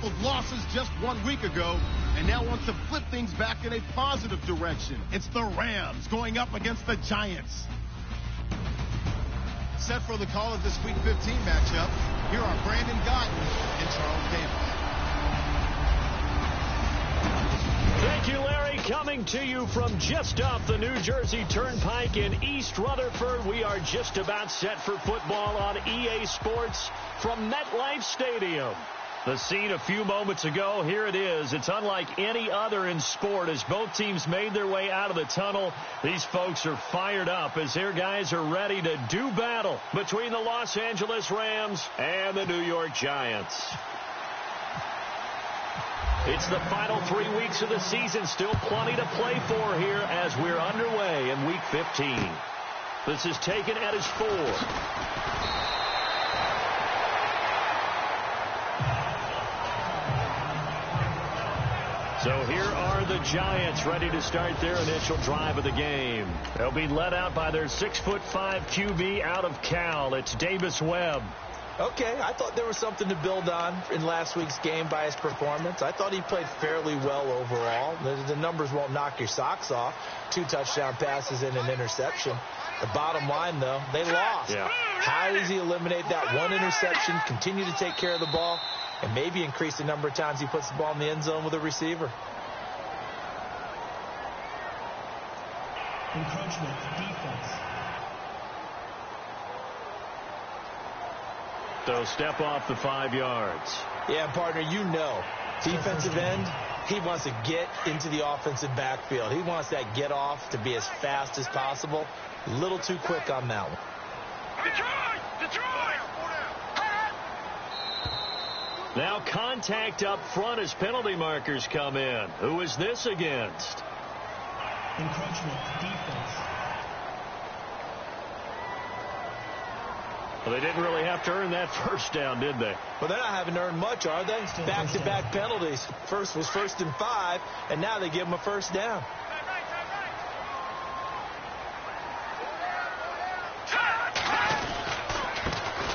couple losses just 1 week ago and now wants to flip things back in a positive direction. It's the Rams going up against the Giants. Set for the call of this Week 15 matchup, here are Brandon Gaudin and Charles Davis. Thank you, Larry. Coming to you from just off the New Jersey Turnpike in East Rutherford. We are just about set for football on EA Sports from MetLife Stadium. The scene a few moments ago, here it is. It's unlike any other in sport as both teams made their way out of the tunnel. These folks are fired up as their guys are ready to do battle between the Los Angeles Rams and the New York Giants. It's the final 3 weeks of the season. Still plenty to play for here as we're underway in Week 15. This is taken at his 4. So here are the Giants ready to start their initial drive of the game. They'll be led out by their 6'5" QB out of Cal. It's Davis Webb. Okay, I thought there was something to build on in last week's game by his performance. I thought he played fairly well overall. The numbers won't knock your socks off. 2 touchdown passes and an interception. The bottom line, though, they lost. Yeah. How does he eliminate that one interception, continue to take care of the ball, and maybe increase the number of times he puts the ball in the end zone with a receiver? Encroachment defense. So step off the 5 yards. Yeah, partner, you know, defensive end, he wants to get into the offensive backfield. He wants that get off to be as fast as possible. A little too quick on that one. Detroit! Now contact up front as penalty markers come in. Who is this against? Encroachment defense. Well, they didn't really have to earn that first down, did they? Well, they're not having to earn much, are they? Back-to-back penalties. First was 1st and 5, and now they give them a first down.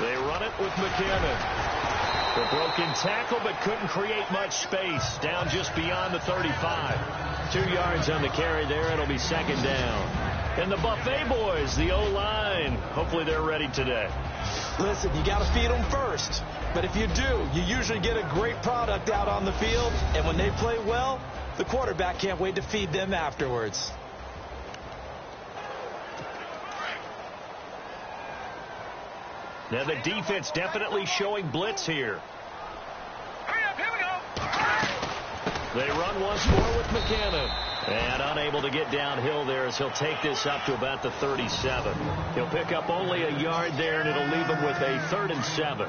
They run it with McKinnon. The broken tackle, but couldn't create much space. Down just beyond the 35. 2 yards on the carry there. It'll be 2nd down. And the Buffet boys, the O-line, hopefully they're ready today. Listen, you got to feed them first. But if you do, you usually get a great product out on the field. And when they play well, the quarterback can't wait to feed them afterwards. Now the defense definitely showing blitz here. Hurry up, here we go. They run once more with McKinnon. And unable to get downhill there as he'll take this up to about the 37. He'll pick up only a yard there, and it'll leave him with a 3rd and 7.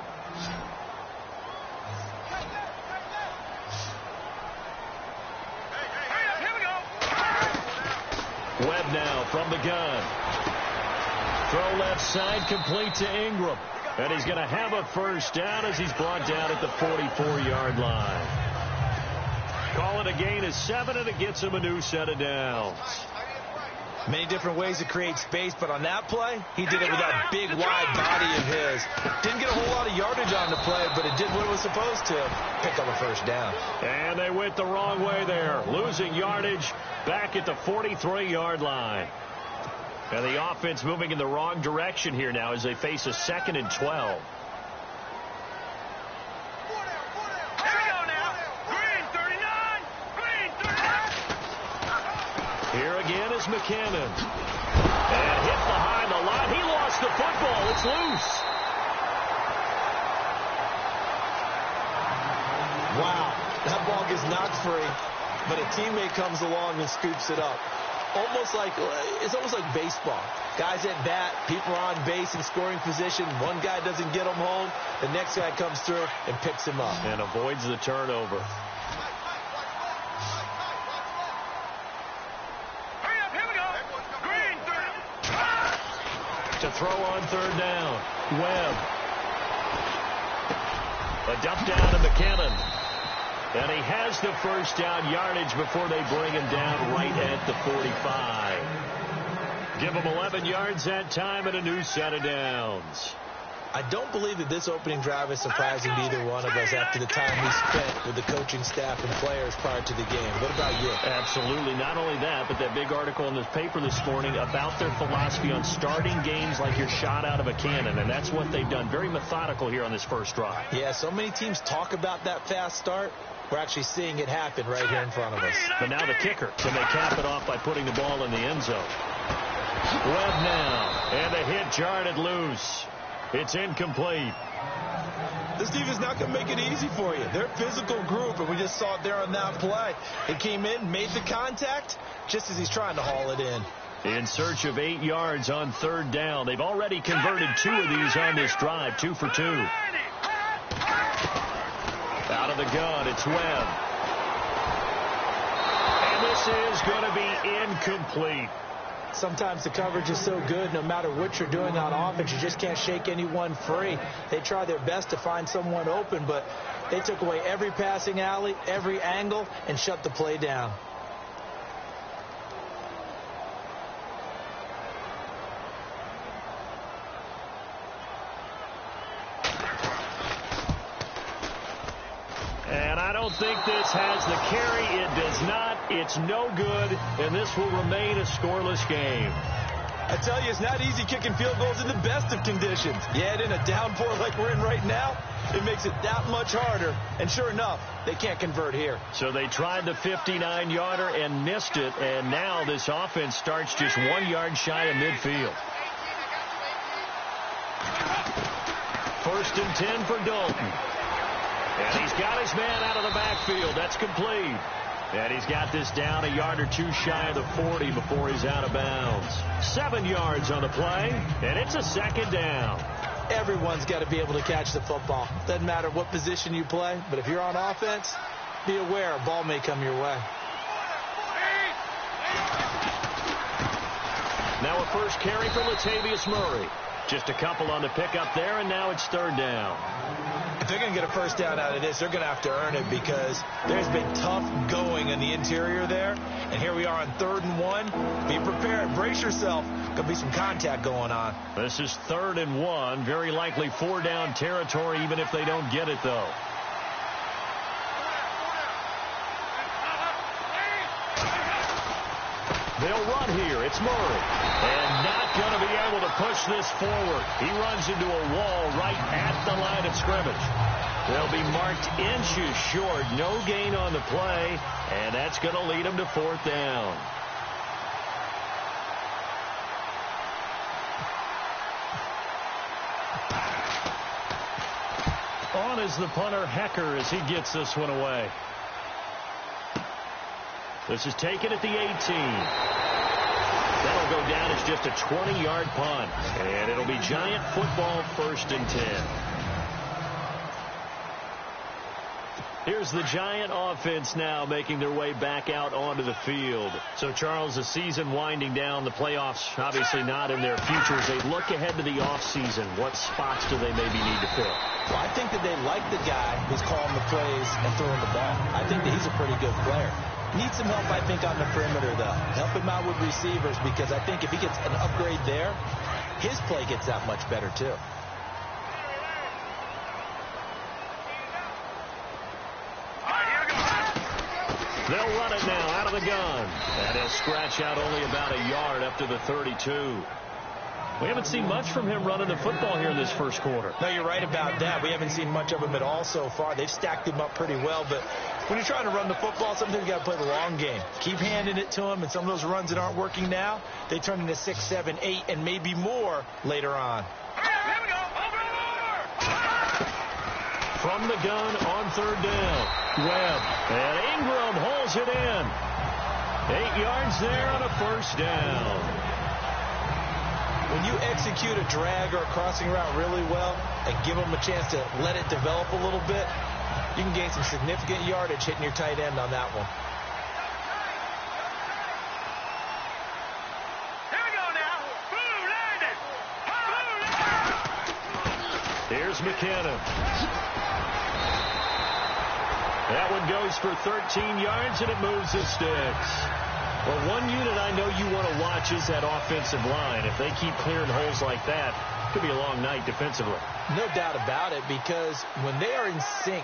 Hurry up, here we go. Webb now from the gun. Throw left side, complete to Ingram. And he's going to have a first down as he's brought down at the 44-yard line. Call it a gain of 7, and it gets him a new set of downs. Many different ways to create space, but on that play, he did it with that big, wide body of his. Didn't get a whole lot of yardage on the play, but it did what it was supposed to, pick up a first down. And they went the wrong way there, losing yardage back at the 43-yard line. And the offense moving in the wrong direction here now as they face a 2nd and 12. Here again is McKinnon. And hit behind the line. He lost the football. It's loose. Wow, that ball gets knocked free, but a teammate comes along and scoops it up. It's almost like baseball. Guys at bat, people are on base in scoring position. One guy doesn't get him home. The next guy comes through and picks him up. And avoids the turnover. Hurry up, here we go. Green, To throw on 3rd down. Webb. A dump down to McKinnon. And he has the first down yardage before they bring him down right at the 45. Give him 11 yards that time and a new set of downs. I don't believe that this opening drive is surprising to either one of us after the time we spent with the coaching staff and players prior to the game. What about you? Absolutely. Not only that, but that big article in this paper this morning about their philosophy on starting games like you're shot out of a cannon, and that's what they've done. Very methodical here on this first drive. Yeah, so many teams talk about that fast start. We're actually seeing it happen right here in front of us. But now the kicker. Can they cap it off by putting the ball in the end zone? Webb now, and the hit jarred it loose. It's incomplete. This defense not going to make it easy for you. They're a physical group, and we just saw it there on that play. It came in, made the contact, just as he's trying to haul it in. In search of 8 yards on third down. They've already converted 2 of these on this drive, 2 for 2. Out of the gun, it's Webb. And this is going to be incomplete. Sometimes the coverage is so good, no matter what you're doing on offense, you just can't shake anyone free. They try their best to find someone open, but they took away every passing alley, every angle, and shut the play down. And I don't think this has the carry. It does not. It's no good, and this will remain a scoreless game. I tell you, it's not easy kicking field goals in the best of conditions. Yet in a downpour like we're in right now, it makes it that much harder. And sure enough, they can't convert here. So they tried the 59-yarder and missed it, and now this offense starts just 1 yard shy of midfield. 1st and 10 for Dalton. And he's got his man out of the backfield. That's complete. And he's got this down 1 yard or 2 shy of the 40 before he's out of bounds. 7 yards on the play, and it's a 2nd down. Everyone's got to be able to catch the football. Doesn't matter what position you play, but if you're on offense, be aware a ball may come your way. Now a first carry for Latavius Murray. Just a couple on the pickup there, and now it's 3rd down. If they're going to get a first down out of this, they're going to have to earn it because there's been tough going in the interior there. And here we are on 3rd and 1. Be prepared. Brace yourself. Going to be some contact going on. This is 3rd and 1. Very likely 4 down territory, even if they don't get it, though. They'll run here. It's Murray. And not going to be able to push this forward. He runs into a wall right at the line of scrimmage. They'll be marked inches short. No gain on the play. And that's going to lead them to 4th down. On is the punter, Hecker, as he gets this one away. This is taken at the 18. That'll go down as just a 20-yard punt. And it'll be Giant football 1st and 10. Here's the Giant offense now making their way back out onto the field. So, Charles, the season winding down, the playoffs obviously not in their future. As they look ahead to the offseason, what spots do they maybe need to fill? Well, I think that they like the guy who's calling the plays and throwing the ball. I think that he's a pretty good player. Needs some help, I think, on the perimeter, though. Help him out with receivers because I think if he gets an upgrade there, his play gets that much better, too. They'll run it now out of the gun. And he'll scratch out only about 1 yard up to the 32. We haven't seen much from him running the football here in this first quarter. No, you're right about that. We haven't seen much of him at all so far. They've stacked him up pretty well, but when you're trying to run the football, sometimes you got to play the long game. Keep handing it to him, and some of those runs that aren't working now, they turn into 6, 7, 8, and maybe more later on. Here we go. Over. From the gun on 3rd down. Webb. And Ingram holds it in. 8 yards there on a 1st down. When you execute a drag or a crossing route really well and give them a chance to let it develop a little bit, you can gain some significant yardage hitting your tight end on that one. Here we go now. Here's McKinnon. That one goes for 13 yards, and it moves the sticks. Well, one unit I know you want to watch is that offensive line. If they keep clearing holes like that, Could be a long night defensively. No doubt about it, because when they are in sync,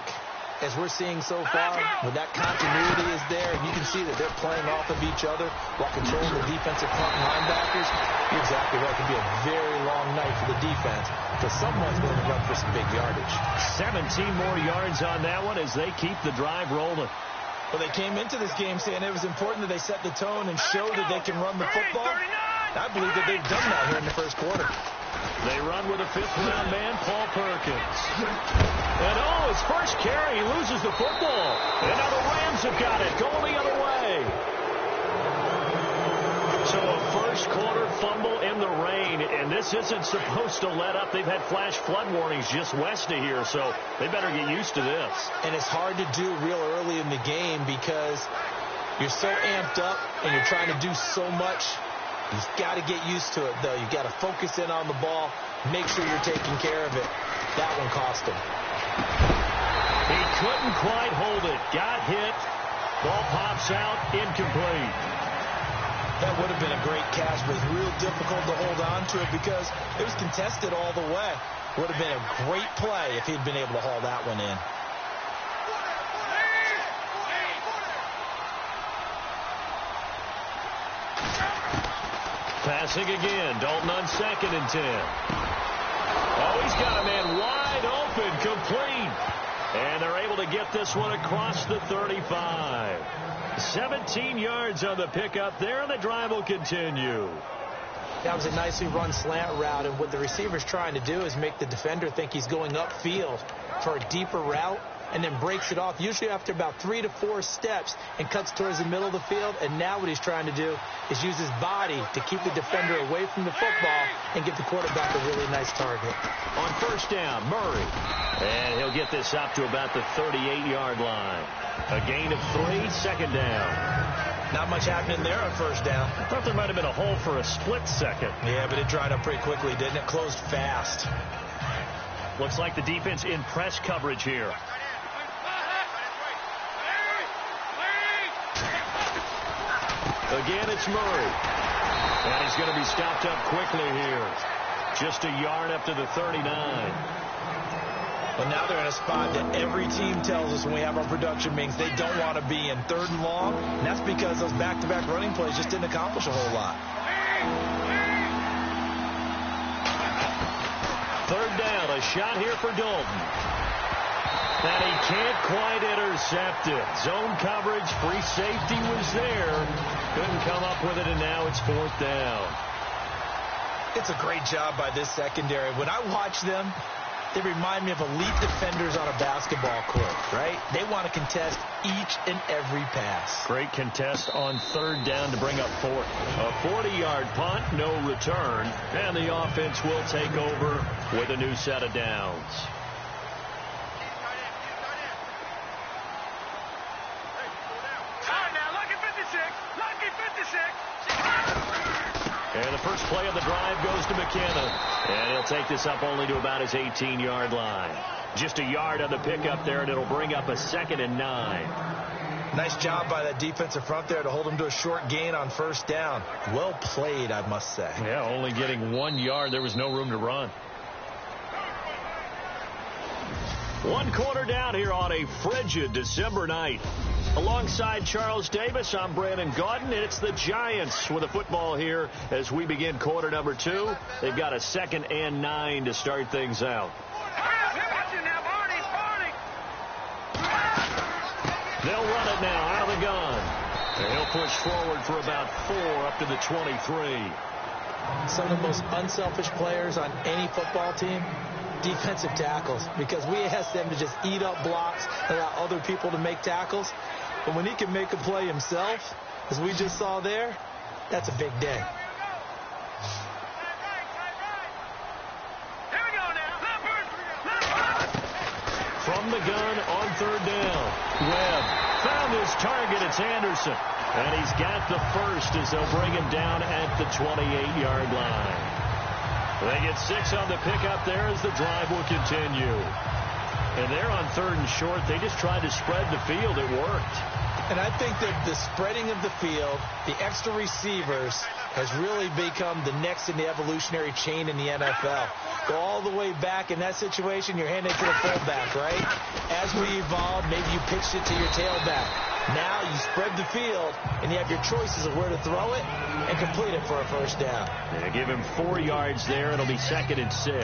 as we're seeing so far, when that continuity is there, and you can see that they're playing off of each other while controlling the defensive front and linebackers, you're exactly right. It could be a very long night for the defense because someone's going to run for some big yardage. 17 more yards on that one as they keep the drive rolling. Well, they came into this game saying it was important that they set the tone and show that they can run the football. I believe that they've done that here in the first quarter. They run with a fifth-round man, Paul Perkins. And, his first carry, he loses the football. And now the Rams have got it, going the other way. So a first-quarter fumble in the rain, and this isn't supposed to let up. They've had flash flood warnings just west of here, so they better get used to this. And it's hard to do real early in the game because you're so amped up and you're trying to do so much. You've got to get used to it, though. You've got to focus in on the ball, make sure you're taking care of it. That one cost him. He couldn't quite hold it. Got hit. Ball pops out, incomplete. That would have been a great catch, but it's real difficult to hold on to it because it was contested all the way. Would have been a great play if he'd been able to haul that one in. Passing again. Dalton on 2nd and 10. Oh, he's got a man wide open, complete. And they're able to get this one across the 35. 17 yards on the pickup there, and the drive will continue. That was a nicely run slant route, and what the receiver's trying to do is make the defender think he's going upfield for a deeper route, and then breaks it off, usually after about 3 to 4 steps, and cuts towards the middle of the field. And now what he's trying to do is use his body to keep the defender away from the football and give the quarterback a really nice target. On first down, Murray. And he'll get this up to about the 38-yard line. A gain of 3, 2nd down. Not much happening there on first down. I thought there might have been a hole for a split second. Yeah, but it dried up pretty quickly, didn't it? Closed fast. Looks like the defense in press coverage here. Again, it's Murray. And he's going to be stopped up quickly here. Just a yard up to the 39. Well, now they're in a spot that every team tells us when we have our production meetings they don't want to be in, 3rd and long. And that's because those back-to-back running plays just didn't accomplish a whole lot. 3rd down, a shot here for Dalton. And he can't quite intercept it. Zone coverage, free safety was there. Couldn't come up with it, and now it's 4th down. It's a great job by this secondary. When I watch them, they remind me of elite defenders on a basketball court, right? They want to contest each and every pass. Great contest on 3rd down to bring up 4th. A 40-yard punt, no return, and the offense will take over with a new set of downs. And the first play of the drive goes to McKinnon. And he'll take this up only to about his 18-yard line. Just a yard on the pickup there, and it'll bring up a 2nd and 9. Nice job by that defensive front there to hold him to a short gain on first down. Well played, I must say. Yeah, only getting 1 yard. There was no room to run. 1 quarter down here on a frigid December night. Alongside Charles Davis, I'm Brandon Gaudin, and it's the Giants with the football here as we begin quarter number 2. They've got a 2nd and 9 to start things out. They'll run it now out of the gun. And he'll push forward for about 4 up to the 23. Some of the most unselfish players on any football team, defensive tackles, because we ask them to just eat up blocks, allow other people to make tackles. But when he can make a play himself, as we just saw there, that's a big day. From the gun on 3rd down. Webb found his target. It's Anderson. And he's got the first as they'll bring him down at the 28-yard line. They get 6 on the pickup there as the drive will continue. And they're on 3rd and short. They just tried to spread the field. It worked. And I think that the spreading of the field, the extra receivers, has really become the next in the evolutionary chain in the NFL. Go all the way back in that situation, you're handing it to the fullback, right? As we evolved, maybe you pitched it to your tailback. Now you spread the field, and you have your choices of where to throw it and complete it for a first down. Yeah, give him 4 yards there. It'll be 2nd and 6.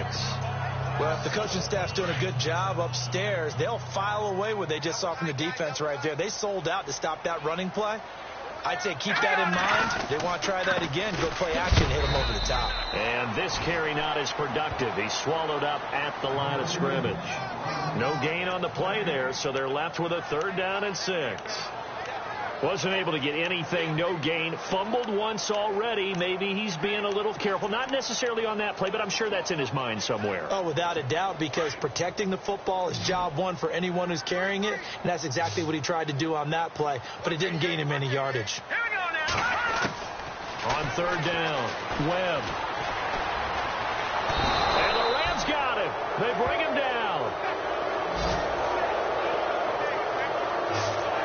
Well, if the coaching staff's doing a good job upstairs, they'll file away what they just saw from the defense right there. They sold out to stop that running play. I'd say keep that in mind. They want to try that again. Go play action, hit them over the top. And this carry not as productive. He's swallowed up at the line of scrimmage. No gain on the play there, so they're left with a 3rd down and 6. Wasn't able to get anything, no gain. Fumbled once already. Maybe he's being a little careful. Not necessarily on that play, but I'm sure that's in his mind somewhere. Oh, without a doubt, because protecting the football is job one for anyone who's carrying it. And that's exactly what he tried to do on that play, but it didn't gain him any yardage. Here we go now. On 3rd down, Webb. And the Rams got him. They bring him down.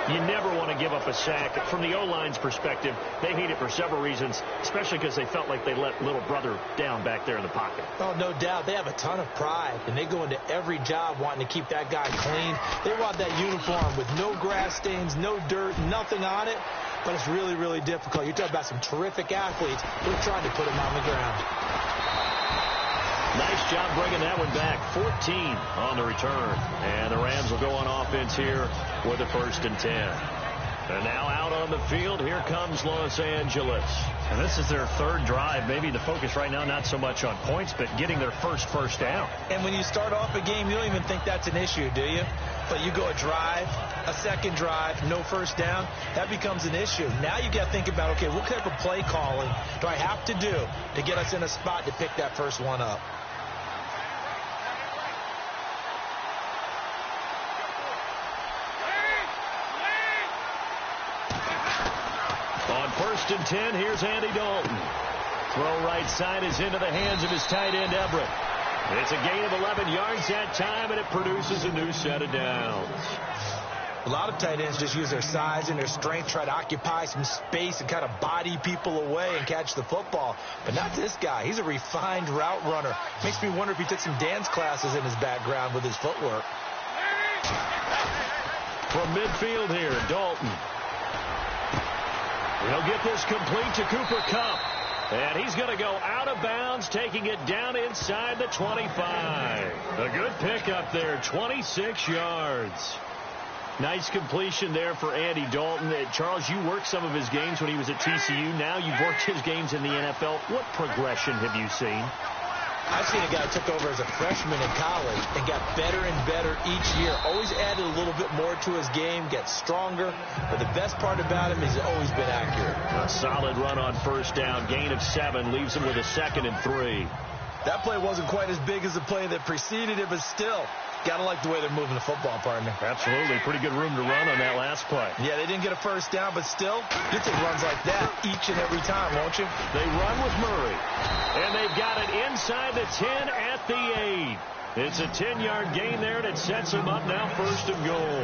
You never want to give up a sack. From the O-line's perspective, they hate it for several reasons, especially because they felt like they let little brother down back there in the pocket. Oh, no doubt. They have a ton of pride, and they go into every job wanting to keep that guy clean. They want that uniform with no grass stains, no dirt, nothing on it, but it's really, really difficult. You're talking about some terrific athletes who are trying to put him on the ground. Nice job bringing that one back. 14 on the return. And the Rams will go on offense here with a 1st and 10. And now out on the field, here comes Los Angeles. And this is their 3rd drive. Maybe the focus right now not so much on points, but getting their first down. And when you start off a game, you don't even think that's an issue, do you? But you go a drive, a 2nd drive, no 1st down, that becomes an issue. Now you got to think about, okay, what type of play calling do I have to do to get us in a spot to pick that first one up? On 1st and 10, here's Andy Dalton. Throw right side is into the hands of his tight end, Everett. It's a gain of 11 yards that time, and it produces a new set of downs. A lot of tight ends just use their size and their strength, try to occupy some space and kind of body people away and catch the football. But not this guy. He's a refined route runner. Makes me wonder if he took some dance classes in his background with his footwork. From midfield here, Dalton. He'll get this complete to Cooper Kupp. And he's going to go out of bounds, taking it down inside the 25. A good pickup there, 26 yards. Nice completion there for Andy Dalton. Charles, you worked some of his games when he was at TCU. Now you've worked his games in the NFL. What progression have you seen? I've seen a guy who took over as a freshman in college and got better and better each year. Always added a little bit more to his game, gets stronger. But the best part about him is he's always been accurate. A solid run on 1st down. Gain of 7 leaves him with a 2nd and 3. That play wasn't quite as big as the play that preceded it, but still, got to like the way they're moving the football, partner. Absolutely. Pretty good room to run on that last play. Yeah, they didn't get a 1st down, but still, you take runs like that each and every time, won't you? They run with Murray. And they've got it inside the 10 at the 8. It's a 10-yard gain there, and it sets them up now 1st and goal.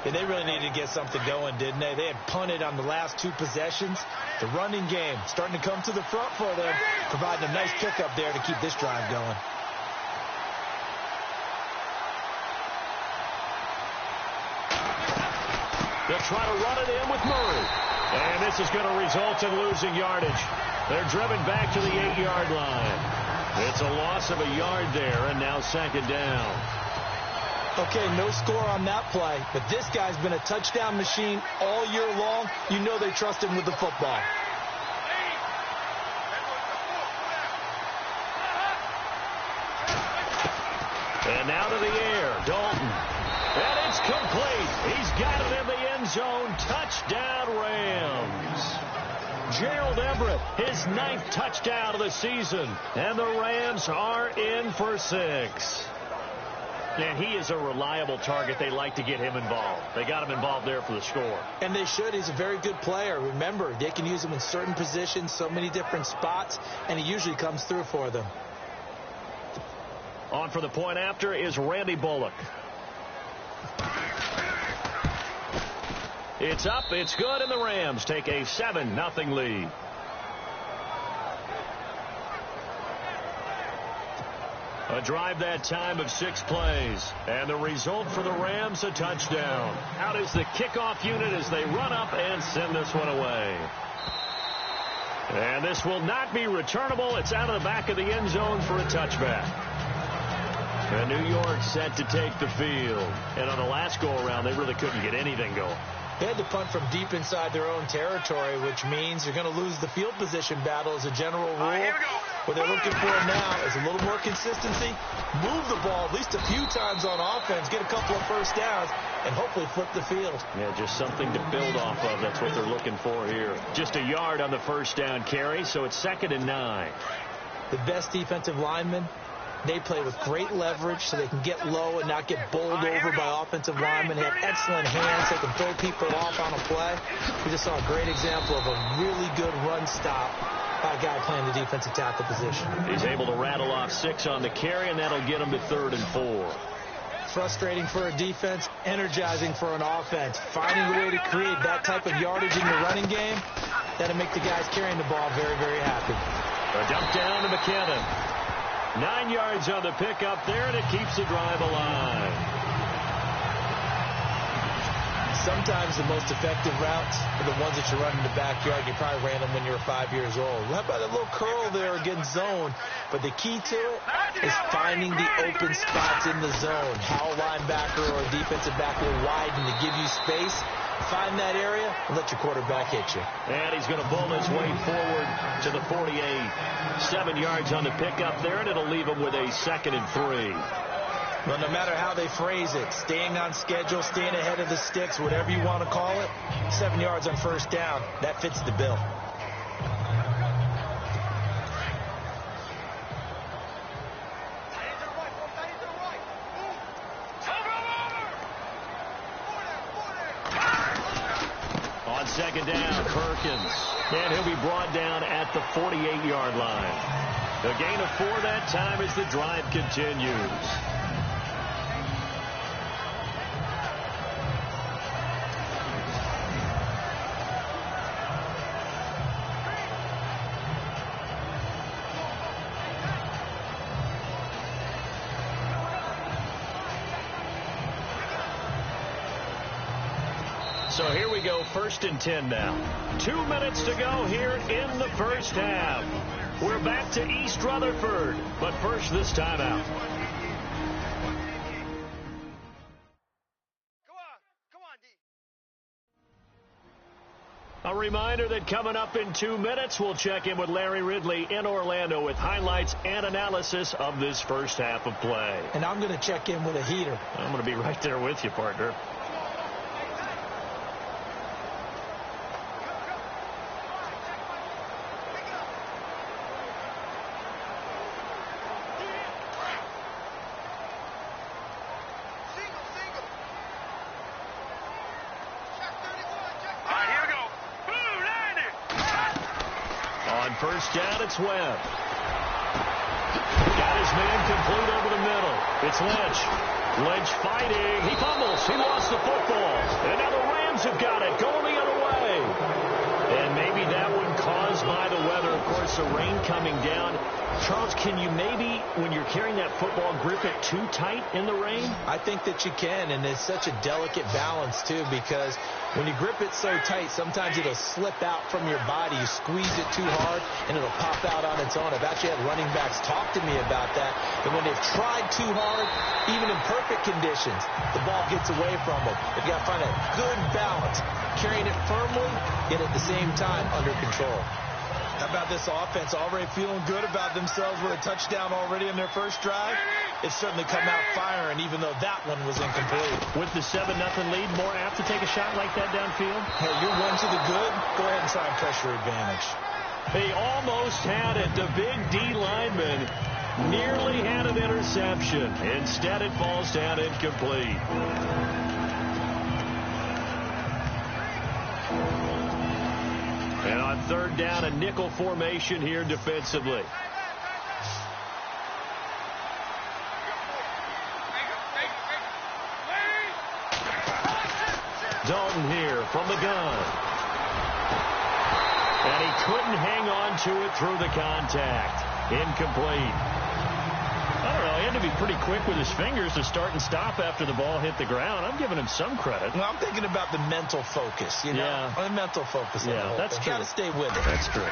Yeah, they really needed to get something going, didn't they? They had punted on the last 2 possessions. The running game starting to come to the front for them, providing a nice pickup there to keep this drive going. They'll try to run it in with Murray. And this is going to result in losing yardage. They're driven back to the 8-yard line. It's a loss of a yard there, and now 2nd down. Okay, no score on that play, but this guy's been a touchdown machine all year long. You know they trust him with the football. And now to the air, Dalton. And it's complete. He's got it in the end zone. Touchdown, Rams. Gerald Everett, his 9th touchdown of the season. And the Rams are in for 6. And he is a reliable target. They like to get him involved. They got him involved there for the score. And they should. He's a very good player. Remember, they can use him in certain positions, so many different spots, and he usually comes through for them. On for the point after is Randy Bullock. It's up, it's good, and the Rams take a 7-0 lead. A drive that time of 6 plays. And the result for the Rams, a touchdown. Out is the kickoff unit as they run up and send this one away. And this will not be returnable. It's out of the back of the end zone for a touchback. And New York set to take the field. And on the last go-around, they really couldn't get anything going. They had to punt from deep inside their own territory, which means you're going to lose the field position battle as a general rule. What they're looking for now is a little more consistency, move the ball at least a few times on offense, get a couple of first downs, and hopefully flip the field. Yeah, just something to build off of. That's what they're looking for here. Just a yard on the first down carry, so it's 2nd and 9. The best defensive linemen, they play with great leverage so they can get low and not get bowled over by offensive linemen. They have excellent hands. They can throw people off on a play. We just saw a great example of a really good run stop by a guy playing the defensive tackle position. He's able to rattle off 6 on the carry, and that'll get him to 3rd and 4. Frustrating for a defense, energizing for an offense. Finding a way to create that type of yardage in your running game, that'll make the guys carrying the ball very, very happy. A dump down to McKinnon. 9 yards on the pickup there, and it keeps the drive alive. Sometimes the most effective routes are the ones that you run in the backyard. You probably ran them when you were 5 years old. How about that little curl there against zone? But the key to it is finding the open spots in the zone. How a linebacker or a defensive back will widen to give you space. Find that area and let your quarterback hit you. And he's going to bull his way forward to the 48. 7 yards on the pickup there, and it'll leave him with a 2nd and 3. Well, no matter how they phrase it, staying on schedule, staying ahead of the sticks, whatever you want to call it, 7 yards on first down, that fits the bill. On 2nd down, Perkins. And he'll be brought down at the 48-yard line. A gain of 4 that time as the drive continues. So here we go, 1st and 10 now. 2 minutes to go here in the first half. We're back to East Rutherford, but first this timeout. A reminder that coming up in 2 minutes, we'll check in with Larry Ridley in Orlando with highlights and analysis of this first half of play. And I'm going to check in with a heater. I'm going to be right there with you, partner. First down, it's Webb. Got his man complete over the middle. It's Lynch. Lynch fighting. He fumbles. He lost the football. And now the Rams have got it. Going the other way. And maybe that one caused by the weather. Of course, the rain coming down. Charles, can you maybe, when you're carrying that football, grip it too tight in the rain? I think that you can, and it's such a delicate balance, too, because when you grip it so tight, sometimes it'll slip out from your body. You squeeze it too hard, and it'll pop out on its own. I've actually had running backs talk to me about that. And when they've tried too hard, even in perfect conditions, the ball gets away from them. They've got to find a good balance, carrying it firmly, yet at the same time under control. How about this offense already feeling good about themselves with a touchdown already in their first drive? It's certainly come out firing, even though that one was incomplete. With the 7-0 lead, more apt to take a shot like that downfield? Hey, you're one to the good. Go ahead and try and pressure advantage. He almost had it. The big D lineman nearly had an interception. Instead, it falls down incomplete. And on 3rd down, a nickel formation here defensively. Dalton here from the gun. And he couldn't hang on to it through the contact. Incomplete. I don't know. He had to be pretty quick with his fingers to start and stop after the ball hit the ground. I'm giving him some credit. Well, I'm thinking about the mental focus, you know? Yeah. The mental focus. Yeah, that's true. Got to stay with it. That's true.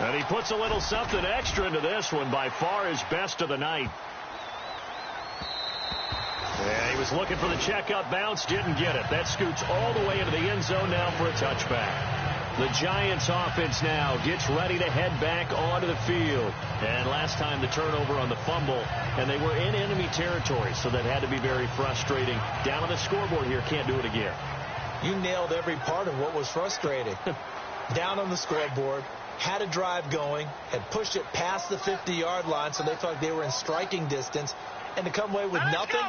And he puts a little something extra into this one, by far his best of the night. Yeah, he was looking for the checkup bounce, didn't get it. That scoots all the way into the end zone now for a touchback. The Giants offense now gets ready to head back onto the field. And last time the turnover on the fumble, and they were in enemy territory, so that had to be very frustrating. Down on the scoreboard here, can't do it again. You nailed every part of what was frustrating. Down on the scoreboard, had a drive going, had pushed it past the 50-yard line, so they felt like they were in striking distance, and to come away with nothing,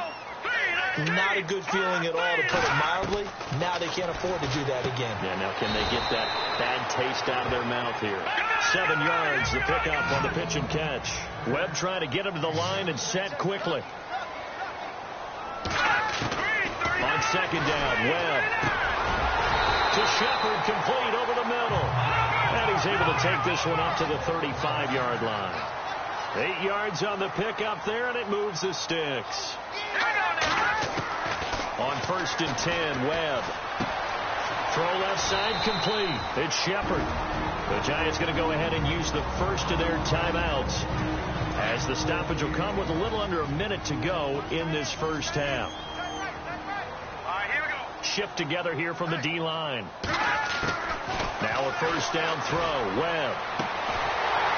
not a good feeling at all, to put it mildly. Now they can't afford to do that again. Yeah, now can they get that bad taste out of their mouth here? 7 yards, the pickup on the pitch and catch. Webb trying to get him to the line and set quickly. On second down, Webb to Shepard, complete over the middle. And he's able to take this one up to the 35-yard line. 8 yards on the pickup there, and it moves the sticks. On 1st and 10, Webb. Throw left side, complete. It's Shepard. The Giants going to go ahead and use the first of their timeouts, as the stoppage will come with a little under a minute to go in this first half. Here we go. Shift together here from the D-line. Now a first down throw. Webb.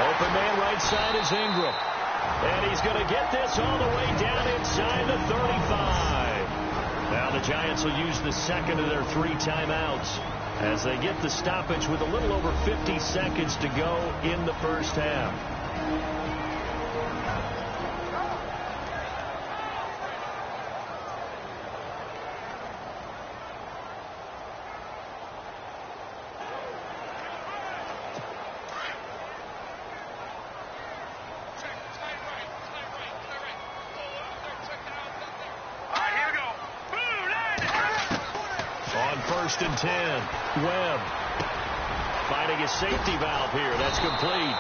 Open man right side is Ingram. And he's going to get this all the way down inside the 35. Now the Giants will use the second of their 3 timeouts as they get the stoppage with a little over 50 seconds to go in the first half. And 10. Webb finding a safety valve here. That's complete.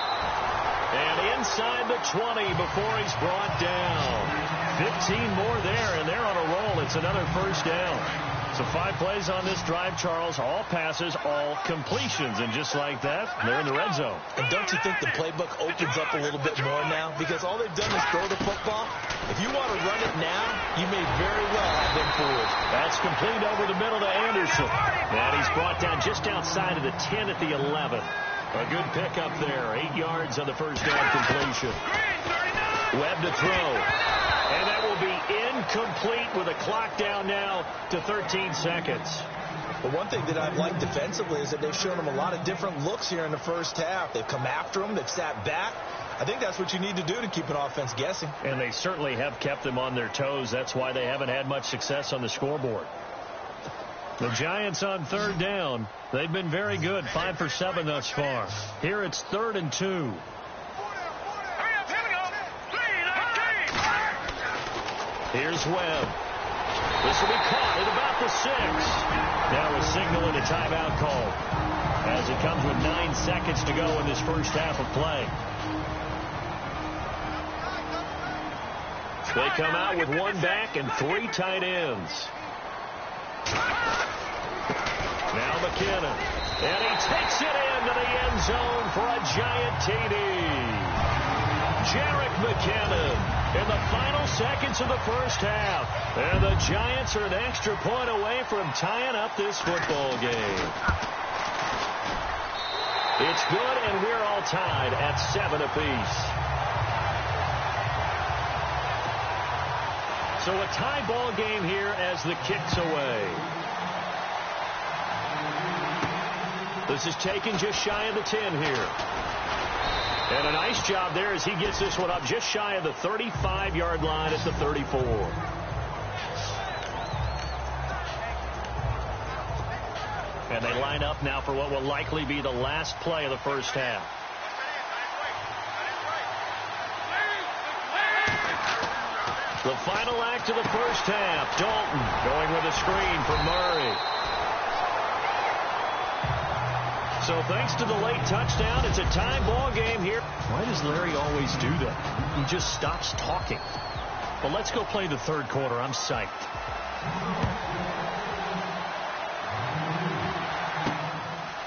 And inside the 20 before he's brought down. 15 more there, and they're on a roll. It's another first down. So 5 plays on this drive, Charles. All passes, all completions. And just like that, they're in the red zone. And don't you think the playbook opens up a little bit more now? Because all they've done is throw the football. If you want to run it now, you may very well have them fooled. That's complete over the middle to Anderson. And he's brought down just outside of the 10 at the 11. A good pickup there. 8 yards on the first down completion. Webb to throw. And that will be incomplete with a clock down now to 13 seconds. But one thing that I've liked defensively is that they've shown them a lot of different looks here in the first half. They've come after them. They've sat back. I think that's what you need to do to keep an offense guessing. And they certainly have kept them on their toes. That's why they haven't had much success on the scoreboard. The Giants on 3rd down. They've been very good, 5 for 7 thus far. Here it's 3rd and 2. Here's Webb. This will be caught at about the 6. Now a signal and a timeout call, as it comes with 9 seconds to go in this first half of play. They come out with 1 back and 3 tight ends. Now McKinnon. And he takes it into the end zone for a Giant TD. Jerick McKinnon in the final seconds of the first half. And the Giants are an extra point away from tying up this football game. It's good, and we're all tied at 7 apiece. So a tie ball game here as the kick's away. This is taken just shy of the 10 here. And a nice job there as he gets this one up just shy of the 35-yard line at the 34. And they line up now for what will likely be the last play of the first half. The final act of the first half. Dalton going with a screen for Murray. So thanks to the late touchdown, it's a tie ball game here. Why does Larry always do that? He just stops talking. Well, let's go play the third quarter. I'm psyched.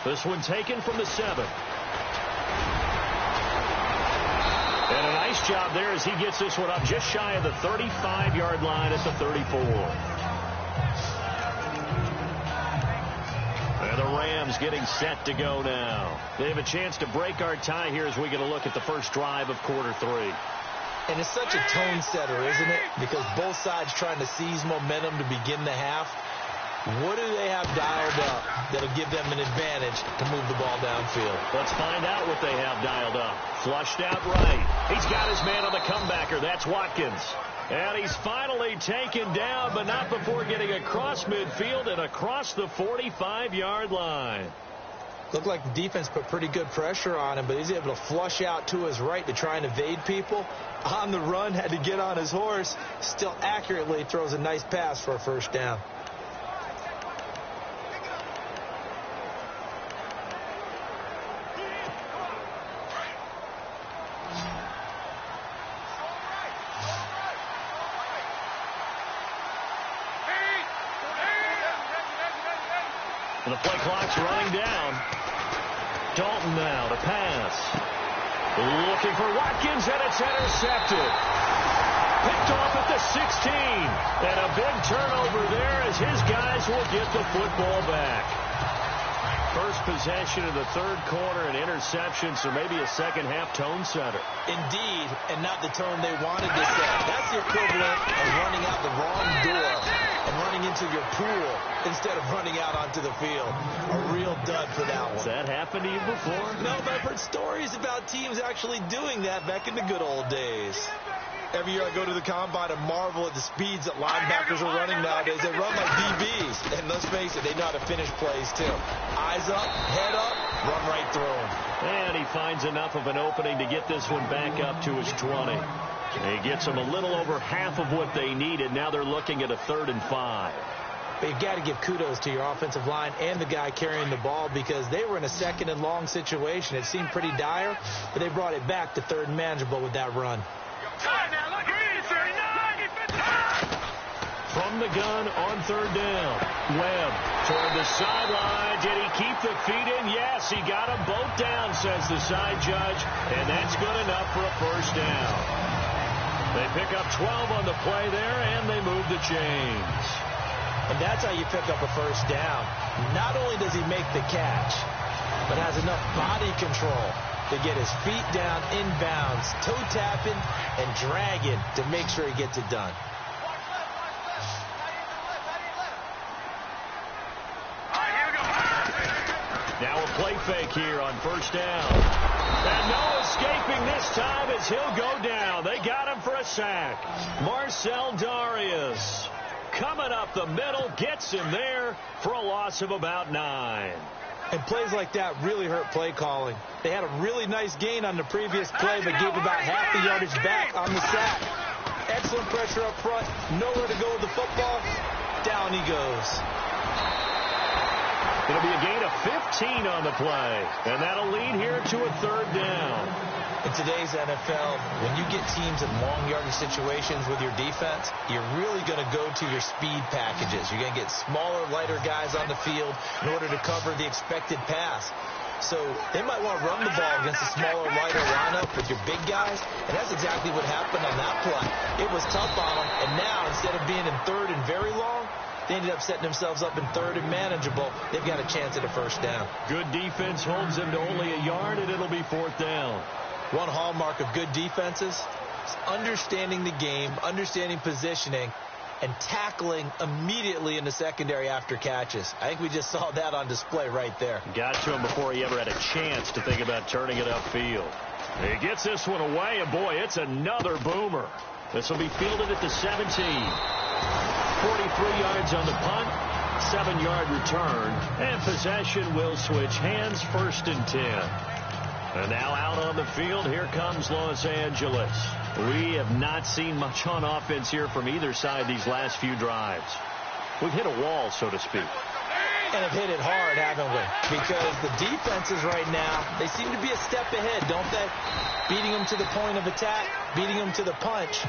This one taken from the 7. And a nice job there as he gets this one up just shy of the 35-yard line at the 34. And the Rams getting set to go now. They have a chance to break our tie here as we get a look at the first drive of quarter 3. And it's such a tone setter, isn't it? Because both sides trying to seize momentum to begin the half. What do they have dialed up that'll give them an advantage to move the ball downfield? Let's find out what they have dialed up. Flushed out right. He's got his man on the comebacker. That's Watkins. And he's finally taken down, but not before getting across midfield and across the 45-yard line. Looked like the defense put pretty good pressure on him, but he's able to flush out to his right to try and evade people. On the run, had to get on his horse. Still accurately throws a nice pass for a first down. And the play clock's running down. Dalton now to pass. Looking for Watkins, and it's intercepted. Picked off at the 16. And a big turnover there as his guys will get the football back. First possession of the third quarter, an interception, so maybe a second half tone setter. Indeed, and not the tone they wanted to set. That's the equivalent of running out the wrong door and running into your pool instead of running out onto the field. A real dud for that one. Has that happened to you before? No, but I've heard stories about teams actually doing that back in the good old days. Every year I go to the combine and marvel at the speeds that linebackers are running nowadays. They run like DBs. And let's face it, they know how to finish plays too. Eyes up, head up, run right through them. And he finds enough of an opening to get this one back up to his 20. He gets them a little over half of what they needed. Now they're looking at a 3rd and 5. But you've got to give kudos to your offensive line and the guy carrying the ball because they were in a 2nd and long situation. It seemed pretty dire, but they brought it back to 3rd and manageable with that run. From the gun on 3rd down. Webb toward the sideline. Did he keep the feet in? Yes, he got them both down, says the side judge. And that's good enough for a first down. They pick up 12 on the play there, and they move the chains. And that's how you pick up a first down. Not only does he make the catch, but has enough body control to get his feet down inbounds, toe tapping and dragging to make sure he gets it done. Now a play fake here on first down. And no escaping this time as he'll go down. They got him for a sack. Marcell Dareus coming up the middle, gets him there for a loss of about 9. And plays like that really hurt play calling. They had a really nice gain on the previous play, but gave about half the yardage back on the sack. Excellent pressure up front. Nowhere to go with the football. Down he goes. It'll be a gain of 15 on the play. And that'll lead here to a 3rd down. In today's NFL, when you get teams in long yardage situations with your defense, you're really going to go to your speed packages. You're going to get smaller, lighter guys on the field in order to cover the expected pass. So they might want to run the ball against a smaller, lighter lineup with your big guys, and that's exactly what happened on that play. It was tough on them, and now instead of being in 3rd and very long, they ended up setting themselves up in 3rd and manageable. They've got a chance at a first down. Good defense holds them to only a yard, and it'll be 4th down. One hallmark of good defenses is understanding the game, understanding positioning, and tackling immediately in the secondary after catches. I think we just saw that on display right there. Got to him before he ever had a chance to think about turning it upfield. He gets this one away, and boy, it's another boomer. This will be fielded at the 17. 43 yards on the punt, 7-yard return, and possession will switch hands, 1st and 10. And now out on the field, here comes Los Angeles. We have not seen much on offense here from either side these last few drives. We've hit a wall, so to speak. And have hit it hard, haven't we? Because the defenses right now, they seem to be a step ahead, don't they? Beating them to the point of attack, beating them to the punch.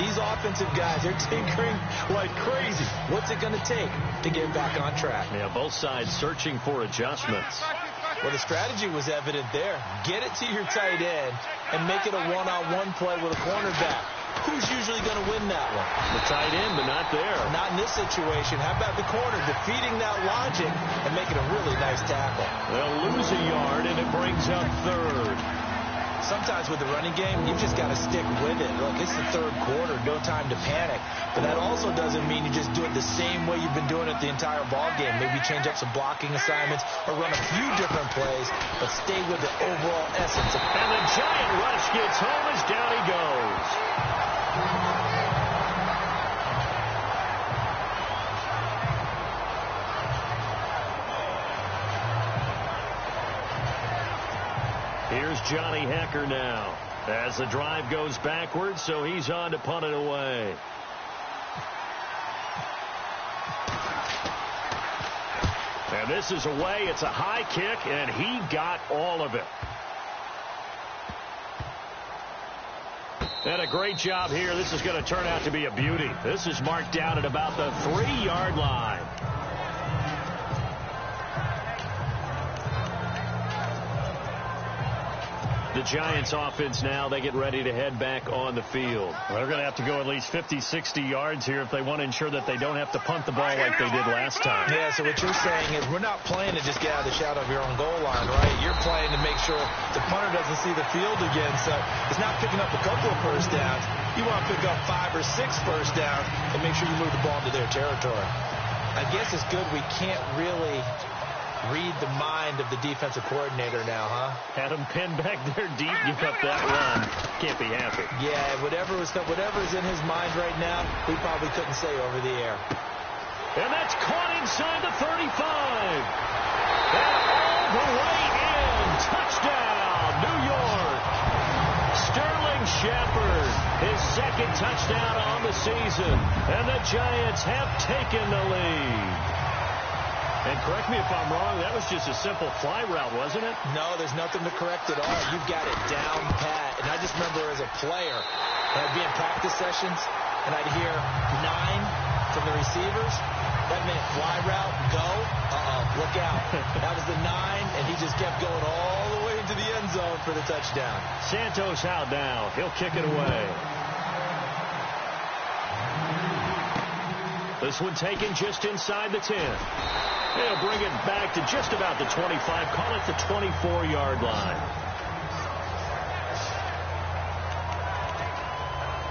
These offensive guys, they're tinkering like crazy. What's it going to take to get back on track? Yeah, both sides searching for adjustments. Well, the strategy was evident there. Get it to your tight end and make it a one-on-one play with a cornerback. Who's usually going to win that one? The tight end, but not there. Not in this situation. How about the corner defeating that logic and making a really nice tackle? They'll lose a yard, and it brings up third. Sometimes with the running game, you've just got to stick with it. Look, it's the third quarter, no time to panic. But that also doesn't mean you just do it the same way you've been doing it the entire ball game. Maybe change up some blocking assignments or run a few different plays, but stay with the overall essence. And the giant rush gets home as down he goes. Here's Johnny Hekker now as the drive goes backwards, so he's on to punt it away. And this is away. It's a high kick, and he got all of it. And a great job here. This is going to turn out to be a beauty. This is marked down at about the 3-yard line. The Giants offense now, they get ready to head back on the field. Well, they're going to have to go at least 50, 60 yards here if they want to ensure that they don't have to punt the ball like they did last time. Yeah, so what you're saying is we're not playing to just get out of the shadow of your own goal line, right? You're playing to make sure the punter doesn't see the field again. So it's not picking up a couple of first downs. You want to pick up 5 or 6 first downs and make sure you move the ball into their territory. I guess it's good we can't really read the mind of the defensive coordinator now, huh? Had him pinned back there deep, give up that run. Can't be happy. Yeah, whatever's in his mind right now, we probably couldn't say over the air. And that's caught inside the 35. And all the way in. Touchdown, New York. Sterling Shepard, his second touchdown on the season. And the Giants have taken the lead. And correct me if I'm wrong, that was just a simple fly route, wasn't it? No, there's nothing to correct at all. You've got it down pat. And I just remember as a player, I'd be in practice sessions, and I'd hear 9 from the receivers. That meant fly route, go. Look out. That was the 9, and he just kept going all the way into the end zone for the touchdown. Santos out now. He'll kick it away. This one taken just inside the 10. They'll bring it back to just about the 25. Call it the 24-yard line.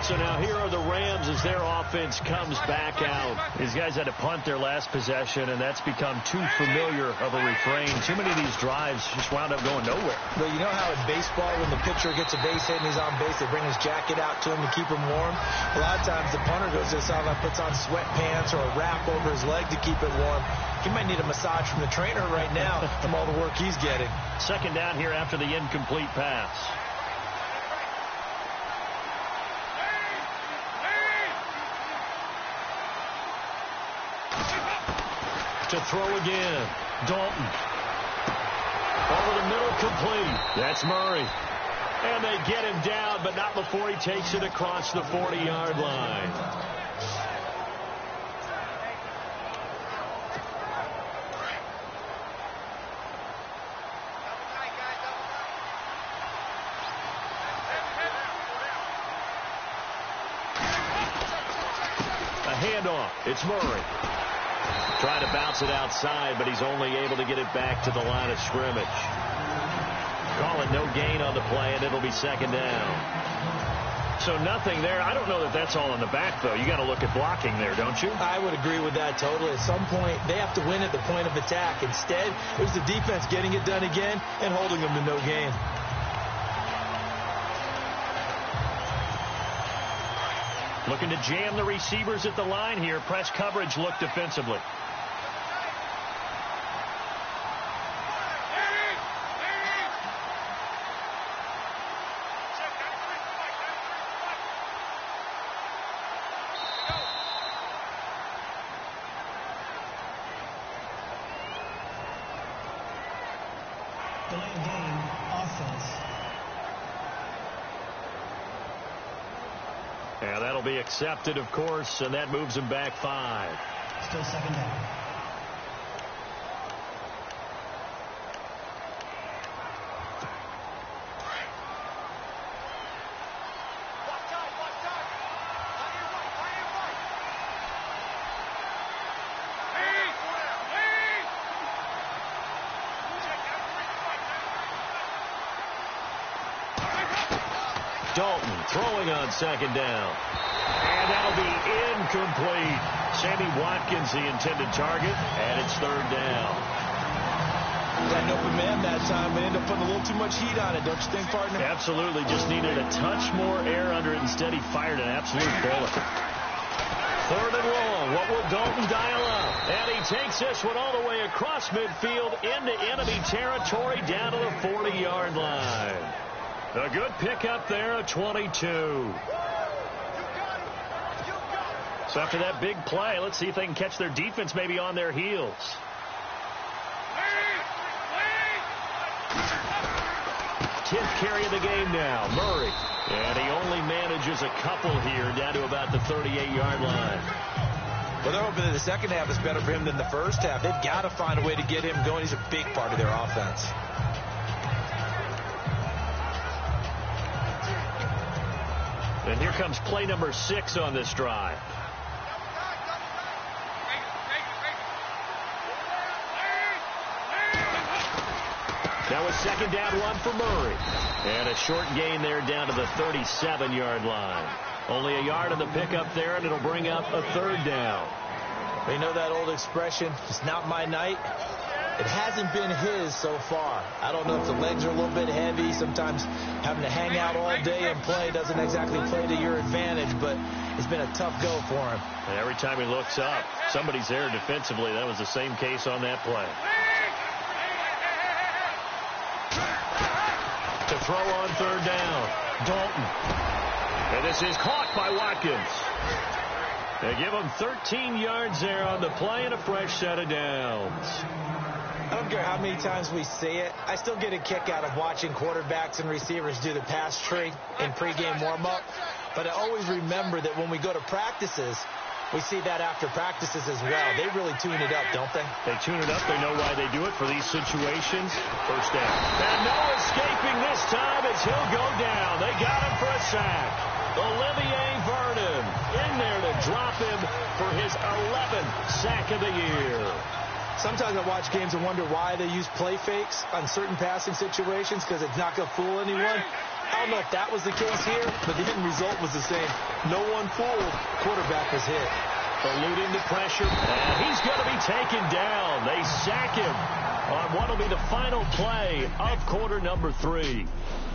So now here are the Rams as their offense comes back out. These guys had to punt their last possession, and that's become too familiar of a refrain. Too many of these drives just wound up going nowhere. Well, you know how in baseball, when the pitcher gets a base hit and he's on base, they bring his jacket out to him to keep him warm? A lot of times the punter goes to the sideline, puts on sweatpants or a wrap over his leg to keep it warm. He might need a massage from the trainer right now from all the work he's getting. Second down here after the incomplete pass. To throw again. Dalton. Over the middle, complete. That's Murray. And they get him down, but not before he takes it across the 40-yard line. A handoff. It's Murray. Trying to bounce it outside, but he's only able to get it back to the line of scrimmage. Call it no gain on the play, and it'll be second down. So nothing there. I don't know that that's all in the back, though. You got to look at blocking there, don't you? I would agree with that totally. At some point, they have to win at the point of attack. Instead, it was the defense getting it done again and holding them to no gain. Looking to jam the receivers at the line here. Press coverage look defensively. Delay of game, offense. Yeah, that'll be accepted, of course, and that moves him back 5. Still second down. Dalton throwing on second down. And that'll be incomplete. Sammy Watkins, the intended target, and it's third down. Got an open man that time, but ended up putting a little too much heat on it, don't you think, partner? Absolutely. Just needed a touch more air under it. Instead, he fired an absolute bullet. Third and long. What will Dalton dial up? And he takes this one all the way across midfield into enemy territory down to the 40-yard line. A good pickup there at 22. So after that big play, let's see if they can catch their defense maybe on their heels. 10th carry of the game now. Murray. And he only manages a couple here down to about the 38-yard line. Well, they're hoping that the second half is better for him than the first half. They've got to find a way to get him going. He's a big part of their offense. And here comes play number 6 on this drive. That was second down run for Murray. And a short gain there down to the 37-yard line. Only a yard on the pickup there, and it'll bring up a third down. You know that old expression, it's not my night. It hasn't been his so far. I don't know if the legs are a little bit heavy. Sometimes having to hang out all day and play doesn't exactly play to your advantage, but it's been a tough go for him. And every time he looks up, somebody's there defensively. That was the same case on that play. To throw on third down, Dalton. And this is caught by Watkins. They give him 13 yards there on the play and a fresh set of downs. I don't care how many times we see it. I still get a kick out of watching quarterbacks and receivers do the pass tree in pregame warm-up. But I always remember that when we go to practices, we see that after practices as well. They really tune it up, don't they? They tune it up. They know why they do it for these situations. First down. And no escaping this time as he'll go down. They got him for a sack. Olivier Vernon in there to drop him for his 11th sack of the year. Sometimes I watch games and wonder why they use play fakes on certain passing situations, because it's not going to fool anyone. I don't know if that was the case here, but the end result was the same. No one fooled. Quarterback was hit. Alluding to pressure, and he's going to be taken down. They sack him on what will be the final play of quarter number 3.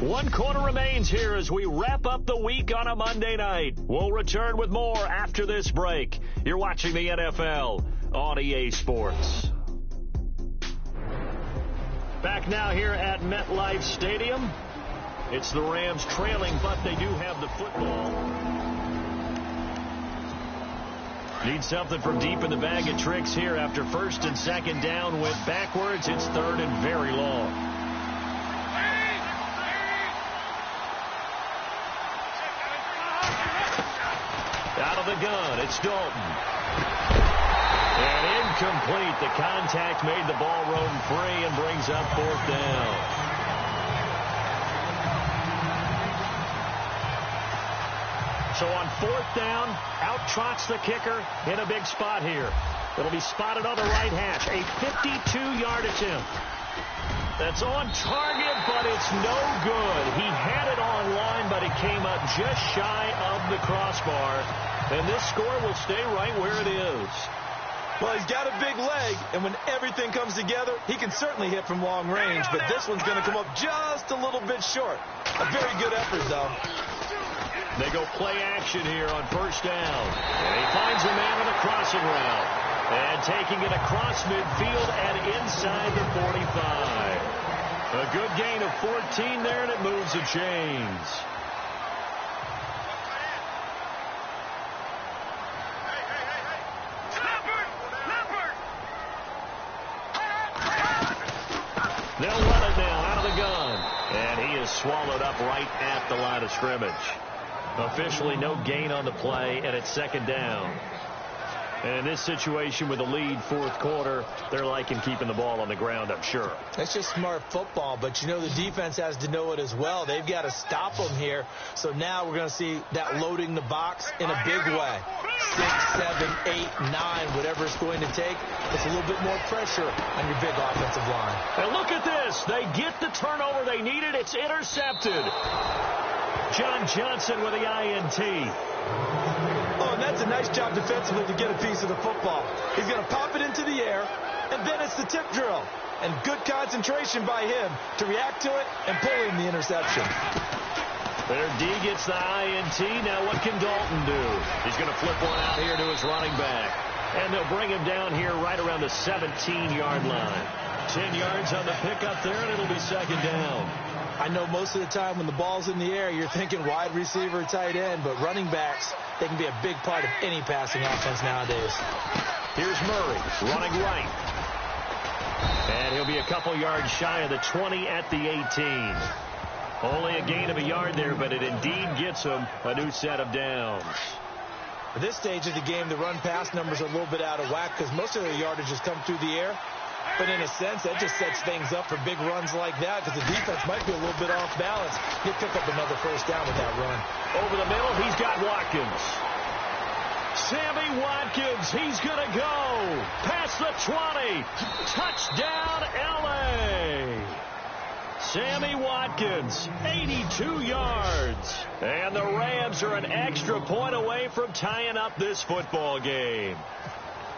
1 quarter remains here as we wrap up the week on a Monday night. We'll return with more after this break. You're watching the NFL on EA Sports. Back now here at MetLife Stadium. It's the Rams trailing, but they do have the football. Need something from deep in the bag of tricks here after first and second down went backwards. It's third and very long. Out of the gun, it's Dalton. And incomplete. The contact made the ball roam free and brings up fourth down. So on fourth down, out trots the kicker in a big spot here. It'll be spotted on the right hash. A 52-yard attempt. That's on target, but it's no good. He had it on line, but it came up just shy of the crossbar. And this score will stay right where it is. Well, he's got a big leg, and when everything comes together, he can certainly hit from long range, but this one's going to come up just a little bit short. A very good effort, though. They go play action here on first down. And he finds a man on a crossing route. And taking it across midfield and inside the 45. A good gain of 14 there, and it moves the chains. They'll run it now And he is swallowed up right at the line of scrimmage. Officially no gain on the play, and it's second down. And in this situation with the lead fourth quarter, they're liking keeping the ball on the ground, I'm sure. That's just smart football, but you know the defense has to know it as well. They've got to stop them here. So now we're going to see that loading the box in a big way. 6, 7, 8, 9, whatever it's going to take. It's a little bit more pressure on your big offensive line. And look at this. They get the turnover they needed. It's intercepted. John Johnson with the INT. Oh, and that's a nice job defensively to get a piece of the football. He's going to pop it into the air, and then it's the tip drill. And good concentration by him to react to it and pull in the interception. Their D gets the INT. Now what can Dalton do? He's going to flip one out here to his running back. And they'll bring him down here right around the 17-yard line. 10 yards on the pickup there, and it'll be second down. I know most of the time when the ball's in the air, you're thinking wide receiver, tight end, but running backs, they can be a big part of any passing offense nowadays. Here's Murray running right. And he'll be a couple yards shy of the 20 at the 18. Only a gain of a yard there, but it indeed gets him a new set of downs. At this stage of the game, the run-pass numbers are a little bit out of whack because most of their yardage has come through the air. But in a sense, that just sets things up for big runs like that because the defense might be a little bit off balance. He'll pick up another first down with that run. Over the middle, he's got Watkins. Sammy Watkins, he's going to go. Past the 20. Touchdown, L.A. Sammy Watkins, 82 yards. And the Rams are an extra point away from tying up this football game.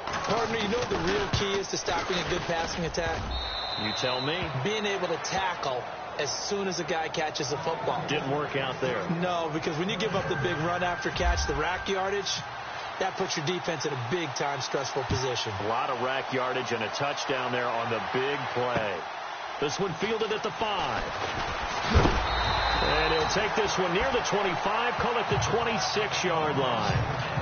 Partner, you know what the real key is to stopping a good passing attack? You tell me. Being able to tackle as soon as a guy catches a football. Didn't work out there. No, because when you give up the big run after catch, the rack yardage, that puts your defense in a big-time stressful position. A lot of rack yardage and a touchdown there on the big play. This one fielded at the 5. And he'll take this one near the 25, call it the 26-yard line.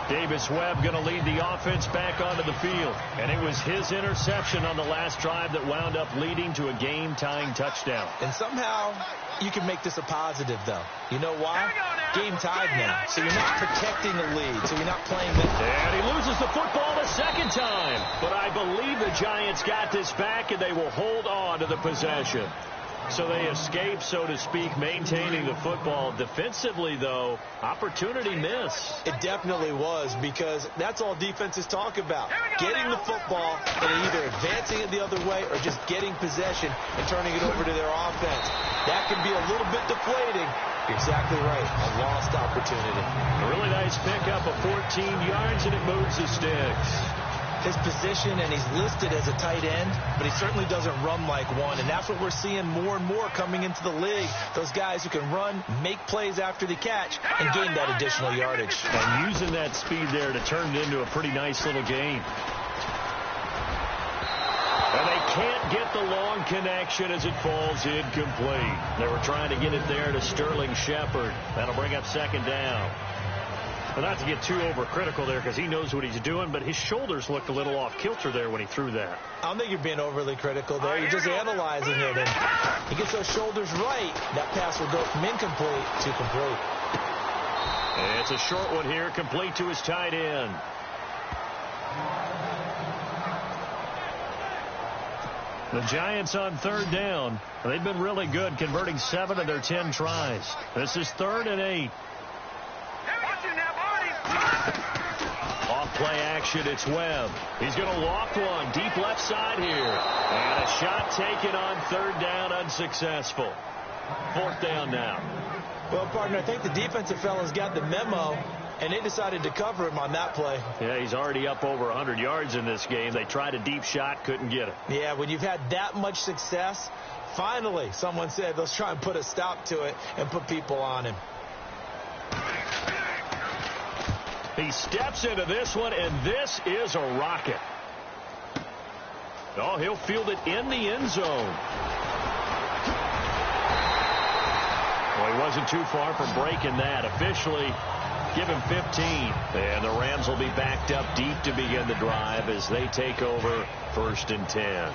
Davis Webb going to lead the offense back onto the field. And it was his interception on the last drive that wound up leading to a game-tying touchdown. And somehow you can make this a positive, though. You know why? Game tied now. So you're not protecting the lead. So you're not playing the... And he loses the football the second time. But I believe the Giants got this back, and they will hold on to the possession. So they escape, so to speak, maintaining the football. Defensively, though, opportunity miss. It definitely was, because that's all defenses talk about. Getting the football and either advancing it the other way or just getting possession and turning it over to their offense. That can be a little bit deflating. You're exactly right. A lost opportunity. A really nice pickup of 14 yards, and it moves the sticks. His position, and he's listed as a tight end, but he certainly doesn't run like one, and that's what we're seeing more and more coming into the league. Those guys who can run, make plays after the catch, and gain that additional yardage. And using that speed there to turn it into a pretty nice little game. And they can't get the long connection as it falls incomplete. They were trying to get it there to Sterling Shepard. That'll bring up second down. Well, not to get too overcritical there because he knows what he's doing, but his shoulders looked a little off kilter there when he threw that. I don't think you're being overly critical there. You're just analyzing it, and he gets those shoulders right. That pass will go from incomplete to complete. And it's a short one here, complete to his tight end. The Giants on third down. They've been really good, converting 7 of their 10 tries. This is 3rd and 8. Off play action, it's Webb. He's going to loft one deep left side here. And a shot taken on 3rd down, unsuccessful. 4th down now. Well, partner, I think the defensive fellas got the memo, and they decided to cover him on that play. Yeah, he's already up over 100 yards in this game. They tried a deep shot, couldn't get it. Yeah, when you've had that much success, finally, someone said, let's try and put a stop to it and put people on him. He steps into this one, and this is a rocket. Oh, he'll field it in the end zone. Well, he wasn't too far from breaking that. Officially, give him 15. And the Rams will be backed up deep to begin the drive as they take over 1st and 10.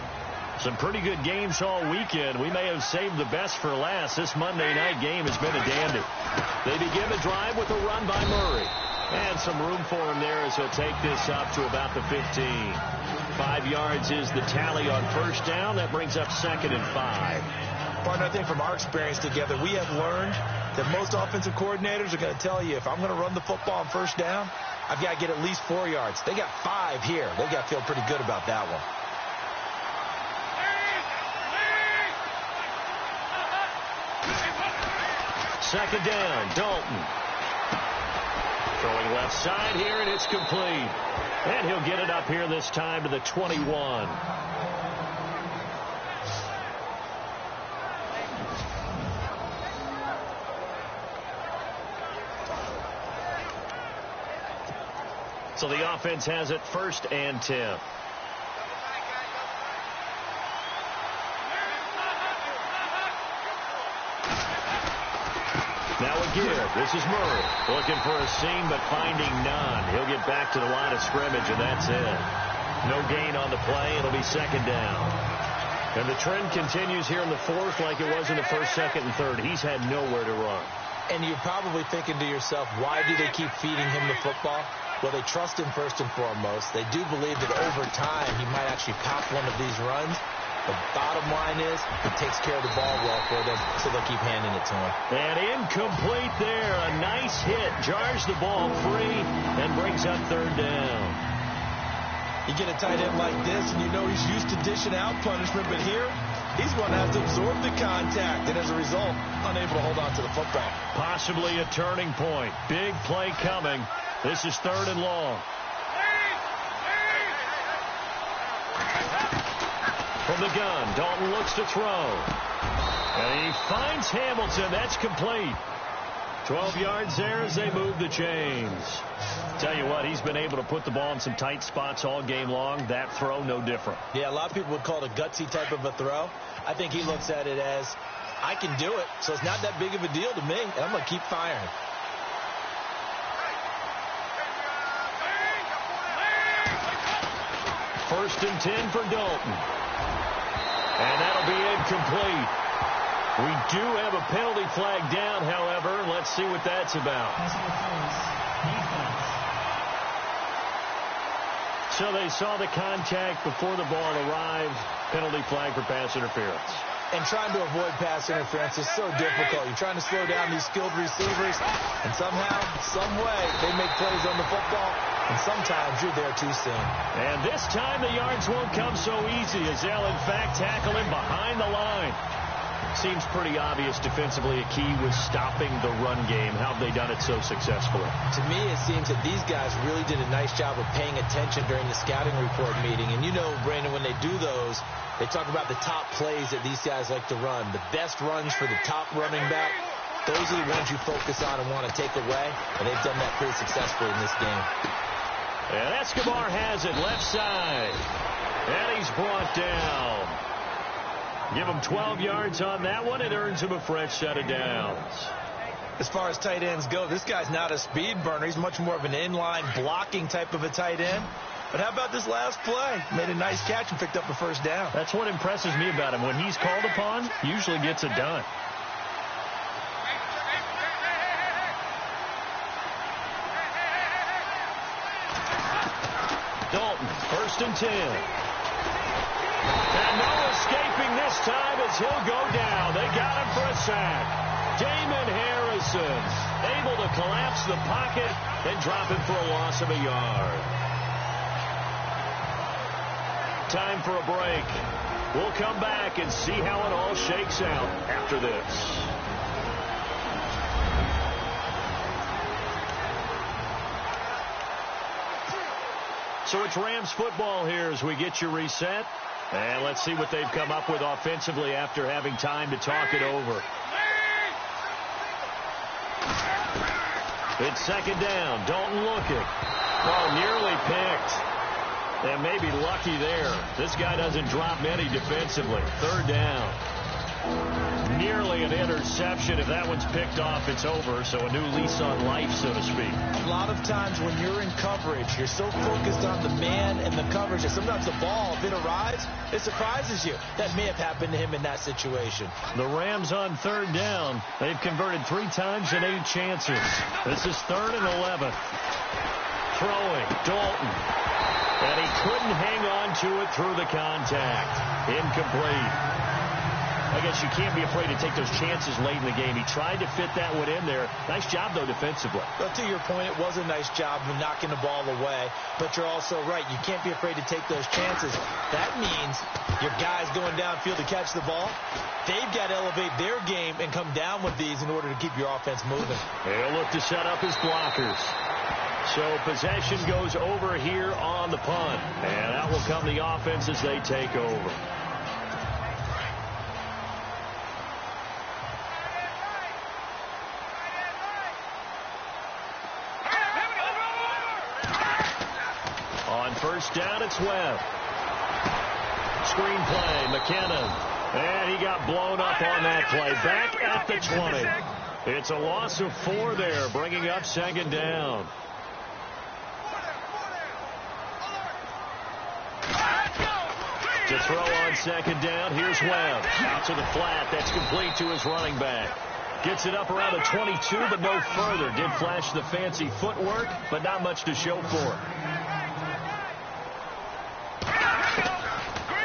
Some pretty good games all weekend. We may have saved the best for last. This Monday night game has been a dandy. They begin the drive with a run by Murray. And some room for him there as he'll take this up to about the 15. 5 yards is the tally on first down. That brings up 2nd and 5. Partner, I think from our experience together, we have learned that most offensive coordinators are going to tell you, if I'm going to run the football on first down, I've got to get at least 4 yards. They got 5 here. They've got to feel pretty good about that one. Second down, Dalton. Throwing left side here, and it's complete. And he'll get it up here this time to the 21. So the offense has it 1st and 10. Now again, this is Murray looking for a seam but finding none. He'll get back to the line of scrimmage, and that's it. No gain on the play. It'll be 2nd down. And the trend continues here in the 4th like it was in the 1st, 2nd, and 3rd. He's had nowhere to run. And you're probably thinking to yourself, why do they keep feeding him the football? Well, they trust him first and foremost. They do believe that over time he might actually pop one of these runs. The bottom line is he takes care of the ball well for them, so they'll keep handing it to him. And incomplete there. A nice hit. Jars the ball free and brings up 3rd down. You get a tight end like this, and you know he's used to dishing out punishment, but here he's going to have to absorb the contact, and as a result, unable to hold on to the football. Possibly a turning point. Big play coming. This is 3rd and long. From the gun, Dalton looks to throw. And he finds Hamilton. That's complete. 12 yards there as they move the chains. Tell you what, he's been able to put the ball in some tight spots all game long. That throw, no different. Yeah, a lot of people would call it a gutsy type of a throw. I think he looks at it as, I can do it, so it's not that big of a deal to me, and I'm going to keep firing. First and 10 for Dalton. And that'll be incomplete. We do have a penalty flag down, however. Let's see what that's about. So they saw the contact before the ball arrived. Penalty flag for pass interference. And trying to avoid pass interference is so difficult. You're trying to slow down these skilled receivers, and somehow, some way, they make plays on the football. And sometimes you're there too soon. And this time the yards won't come so easy as they'll, in fact, tackle him behind the line. Seems pretty obvious defensively a key was stopping the run game. How have they done it so successfully? To me, it seems that these guys really did a nice job of paying attention during the scouting report meeting. And you know, Brandon, when they do those, they talk about the top plays that these guys like to run. The best runs for the top running back. Those are the ones you focus on and want to take away. And they've done that pretty successfully in this game. And Escobar has it left side. And he's brought down. Give him 12 yards on that one. It earns him a fresh set of downs. As far as tight ends go, this guy's not a speed burner. He's much more of an inline blocking type of a tight end. But how about this last play? Made a nice catch and picked up a first down. That's what impresses me about him. When he's called upon, usually gets it done. Dalton, 1st and 10. And no escaping this time as he'll go down. They got him for a sack. Damon Harrison able to collapse the pocket and drop him for a loss of a yard. Time for a break. We'll come back and see how it all shakes out after this. So it's Rams football here as we get you reset. And let's see what they've come up with offensively after having time to talk it over. It's 2nd down. Dalton looking. Oh, nearly picked. And maybe lucky there. This guy doesn't drop many defensively. 3rd down. Nearly an interception. If that one's picked off, it's over. So a new lease on life, so to speak. A lot of times when you're in coverage, you're so focused on the man and the coverage that sometimes the ball, if it arrives, it surprises you. That may have happened to him in that situation. The Rams on third down. They've converted 3 times in 8 chances. This is 3rd and 11. Throwing, Dalton. And he couldn't hang on to it through the contact. Incomplete. I guess you can't be afraid to take those chances late in the game. He tried to fit that one in there. Nice job, though, defensively. But to your point, it was a nice job of knocking the ball away. But you're also right. You can't be afraid to take those chances. That means your guys going downfield to catch the ball, they've got to elevate their game and come down with these in order to keep your offense moving. They'll look to set up his blockers. So possession goes over here on the punt. And out will come the offense as they take over. On first down, it's Webb. Screen play, McKinnon. And he got blown up on that play. Back at the 20. It's a loss of 4 there, bringing up 2nd down. To throw on 2nd down, here's Webb. Out to the flat. That's complete to his running back. Gets it up around the 22, but no further. Did flash the fancy footwork, but not much to show for it.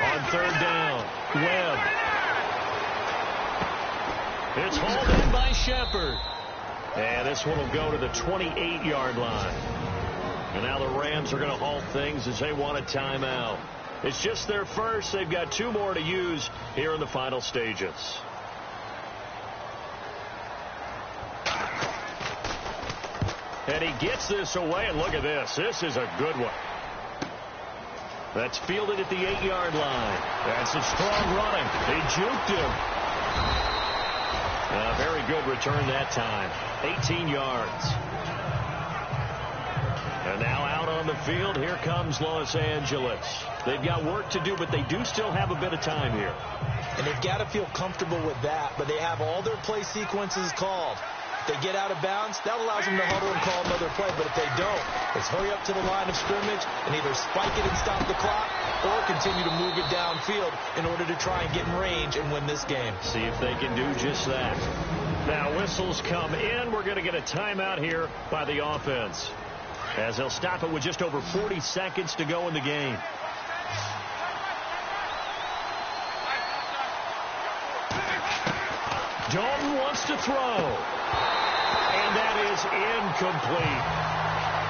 On 3rd down, Webb. It's hauled in by Shepard. And this one will go to the 28-yard line. And now the Rams are going to halt things as they want a timeout. It's just their first. They've got 2 more to use here in the final stages. And he gets this away, and look at this. This is a good one. That's fielded at the 8-yard line. That's a strong running. They juked him. A very good return that time. 18 yards. And now out on the field, here comes Los Angeles. They've got work to do, but they do still have a bit of time here. And they've got to feel comfortable with that, but they have all their play sequences called. If they get out of bounds, that allows them to huddle and call another play, but if they don't, it's hurry up to the line of scrimmage and either spike it and stop the clock or continue to move it downfield in order to try and get in range and win this game. See if they can do just that. Now whistles come in. We're going to get a timeout here by the offense, as they'll stop it with just over 40 seconds to go in the game. Dalton wants to throw. And that is incomplete.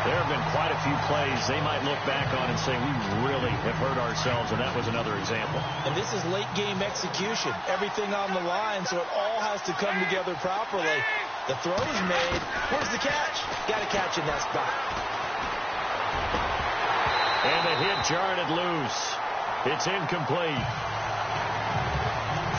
There have been quite a few plays they might look back on and say, we really have hurt ourselves, and that was another example. And this is late-game execution. Everything on the line, so it all has to come together properly. The throw is made. Where's the catch? Got to catch in that spot. And the hit jarred it loose. It's incomplete.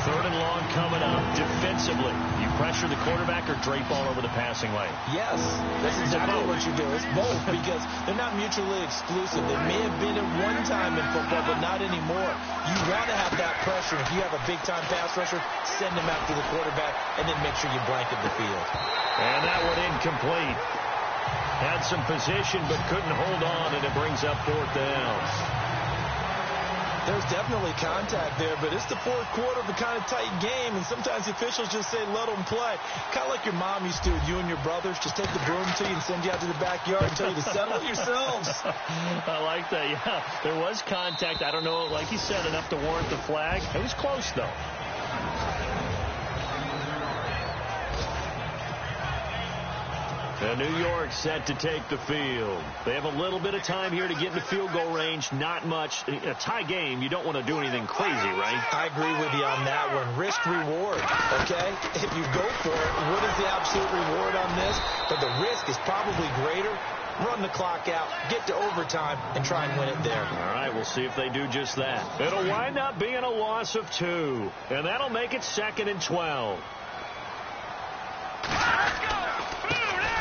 3rd and long coming up defensively. You pressure the quarterback or drape all over the passing lane? Yes, that's exactly what you do. It's both because they're not mutually exclusive. They may have been at one time in football, but not anymore. You want to have that pressure. If you have a big-time pass rusher, send him after the quarterback and then make sure you blanket the field. And that one incomplete. Had some position but couldn't hold on, and it brings up 4th down. There's definitely contact there, but it's the 4th quarter of a kind of tight game, and sometimes the officials just say, let them play. Kind of like your mom used to with you and your brothers. Just take the broom to you and send you out to the backyard and tell you to settle it yourselves. I like that, yeah. There was contact. I don't know, like you said, enough to warrant the flag. It was close, though. And New York set to take the field. They have a little bit of time here to get in the field goal range. Not much. A tie game, you don't want to do anything crazy, right? I agree with you on that one. Risk reward, okay? If you go for it, what is the absolute reward on this? But the risk is probably greater. Run the clock out, get to overtime, and try and win it there. All right, we'll see if they do just that. It'll wind up being a loss of 2, and that'll make it 2nd and 12.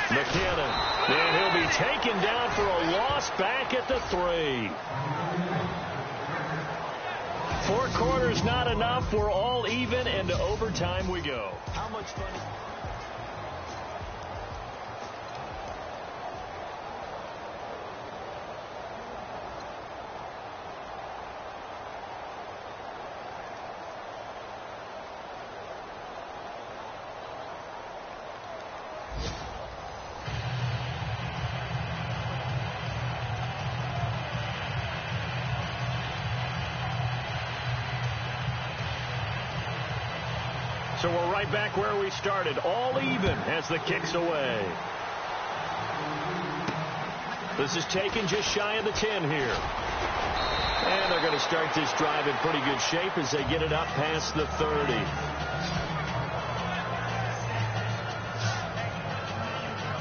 McKinnon, and he'll be taken down for a loss back at the 3. 4 quarters not enough. We're all even, and to overtime we go. How much fun is So we're right back where we started, all even as the kick's away. This is taken just shy of the 10 here. And they're going to start this drive in pretty good shape as they get it up past the 30.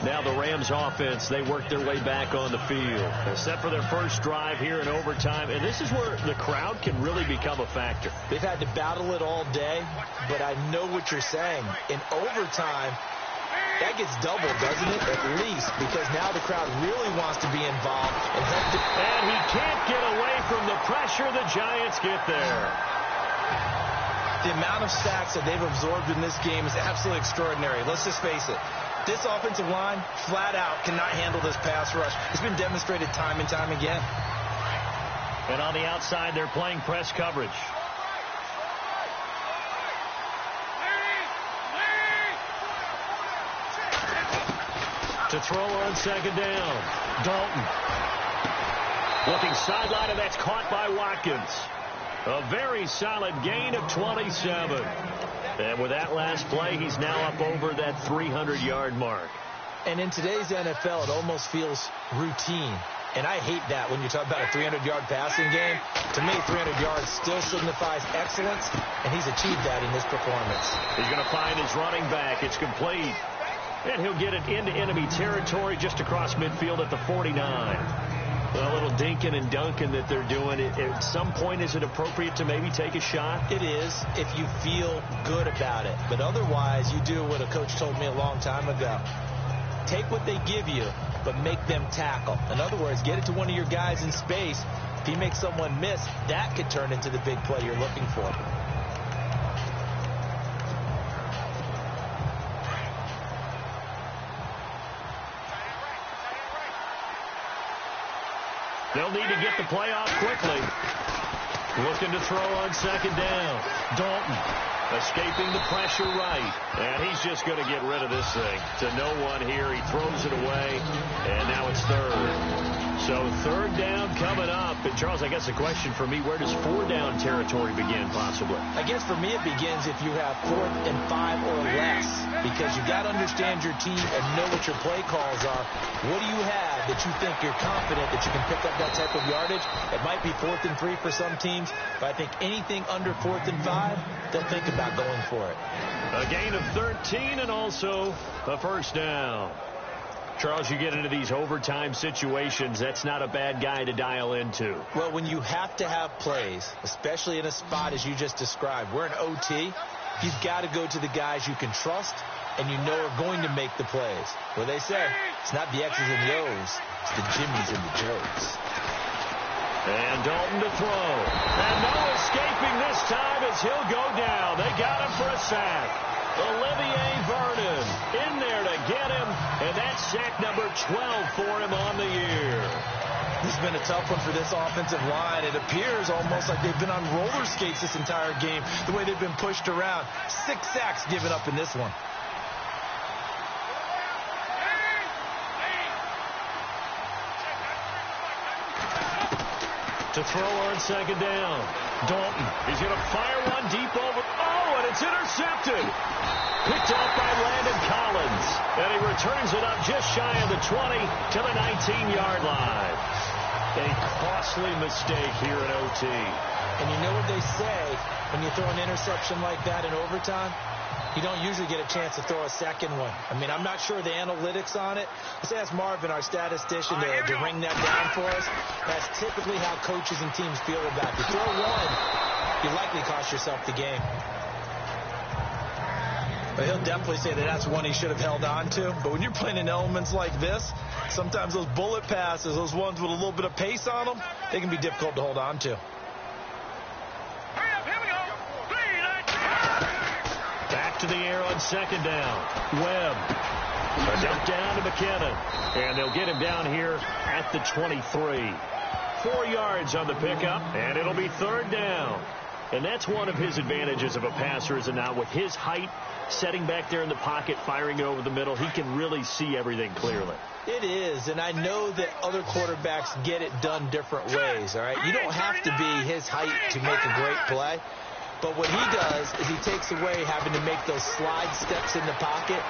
Now the Rams offense, they work their way back on the field. Set for their first drive here in overtime. And this is where the crowd can really become a factor. They've had to battle it all day, but I know what you're saying. In overtime, that gets doubled, doesn't it? At least, because now the crowd really wants to be involved. And he can't get away from the pressure. The Giants get there. The amount of sacks that they've absorbed in this game is absolutely extraordinary. Let's just face it. This offensive line, flat out, cannot handle this pass rush. It's been demonstrated time and time again. And on the outside, they're playing press coverage. To throw on second down. Dalton. Looking sideline, and that's caught by Watkins. A very solid gain of 27. And with that last play, he's now up over that 300-yard mark. And in today's NFL, it almost feels routine. And I hate that when you talk about a 300-yard passing game. To me, 300 yards still signifies excellence, and he's achieved that in this performance. He's going to find his running back. It's complete. And he'll get it into enemy territory just across midfield at the 49. A little dinking and dunking that they're doing. At some point, is it appropriate to maybe take a shot? It is, if you feel good about it. But otherwise, you do what a coach told me a long time ago. Take what they give you, but make them tackle. In other words, get it to one of your guys in space. If he makes someone miss, that could turn into the big play you're looking for. They'll need to get the play off quickly. Looking to throw on second down. Dalton escaping the pressure right. And he's just going to get rid of this thing. To no one here. He throws it away. And now it's third. So third down coming up. And Charles, I guess the question for me, where does 4 down territory begin possibly? I guess for me it begins if you have 4th and 5 or less. Because you've got to understand your team and know what your play calls are. What do you have that you think you're confident that you can pick up that type of yardage? It might be 4th and 3 for some teams, but I think anything under 4th and 5, they'll think about going for it. A gain of 13 and also a first down. Charles, you get into these overtime situations, that's not a bad guy to dial into. Well, when you have to have plays, especially in a spot as you just described, we're in OT, you've got to go to the guys you can trust and you know are going to make the plays. Well, they say it's not the X's and the O's, it's the Jimmies and the Joes. And Dalton to throw. And no escaping this time as he'll go down. They got him for a sack. Olivier Vernon in there to get him. And that's sack number 12 for him on the year. This has been a tough one for this offensive line. It appears almost like they've been on roller skates this entire game, the way they've been pushed around. 6 sacks given up in this one. To throw on second down. Dalton is going to fire one deep over. Oh, and it's intercepted. Picked off by Landon Collins. And he returns it up just shy of the 20 to the 19-yard line. A costly mistake here in OT. And you know what they say when you throw an interception like that in overtime? You don't usually get a chance to throw a second one. I mean, I'm not sure the analytics on it. Let's ask Marvin, our statistician, to ring that down for us. That's typically how coaches and teams feel about it. You throw one, you likely cost yourself the game. But he'll definitely say that that's one he should have held on to. But when you're playing in elements like this, sometimes those bullet passes, those ones with a little bit of pace on them, they can be difficult to hold on to. back to the air on second down. Webb. A dump down to McKinnon. And they'll get him down here at the 23. 4 yards on the pickup, and it'll be third down. And that's one of his advantages of a passer, is it not? With his height, setting back there in the pocket, firing it over the middle, he can really see everything clearly. It is, and I know that other quarterbacks get it done different ways, all right? You don't have to be his height to make a great play. But what he does is he takes away having to make those slide steps in the pocket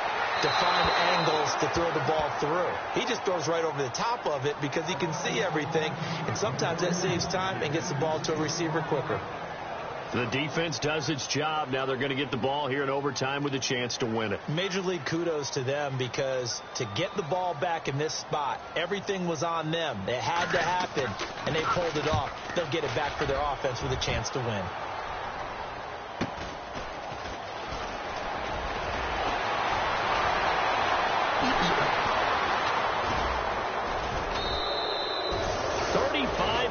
to find angles to throw the ball through. He just throws right over the top of it because he can see everything, and sometimes that saves time and gets the ball to a receiver quicker. The defense does its job. Now they're going to get the ball here in overtime with a chance to win it. Major league kudos to them, because to get the ball back in this spot, everything was on them. It had to happen, and they pulled it off. They'll get it back for their offense with a chance to win.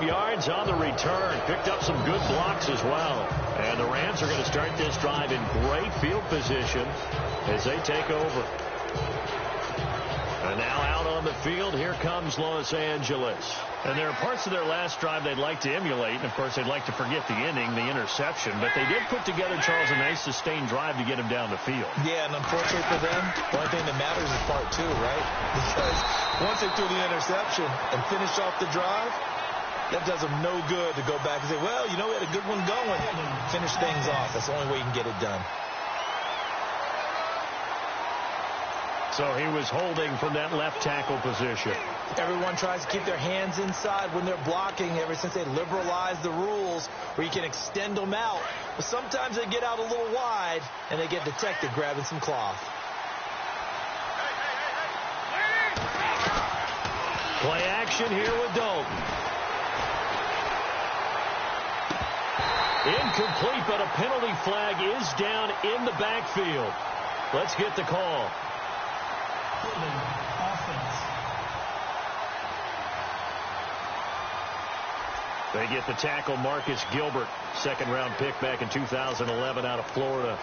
Yards on the return. Picked up some good blocks as well. And the Rams are going to start this drive in great field position as they take over. And now out on the field, here comes Los Angeles. And there are parts of their last drive they'd like to emulate. And, of course, they'd like to forget the inning, the interception. But they did put together, Charles, a nice sustained drive to get him down the field. Yeah, and unfortunately for them, the only thing that matters is part two, right? Because once they threw the interception and finished off the drive, that does them no good to go back and say, well, you know, we had a good one going. Finish things off. That's the only way you can get it done. So he was holding from that left tackle position. Everyone tries to keep their hands inside when they're blocking ever since they liberalized the rules where you can extend them out. But sometimes they get out a little wide and they get detected grabbing some cloth. Play action here with Dalton. Incomplete, but a penalty flag is down in the backfield. Let's get the call. Offense. They get the tackle, Marcus Gilbert, second-round pick back in 2011 out of Florida.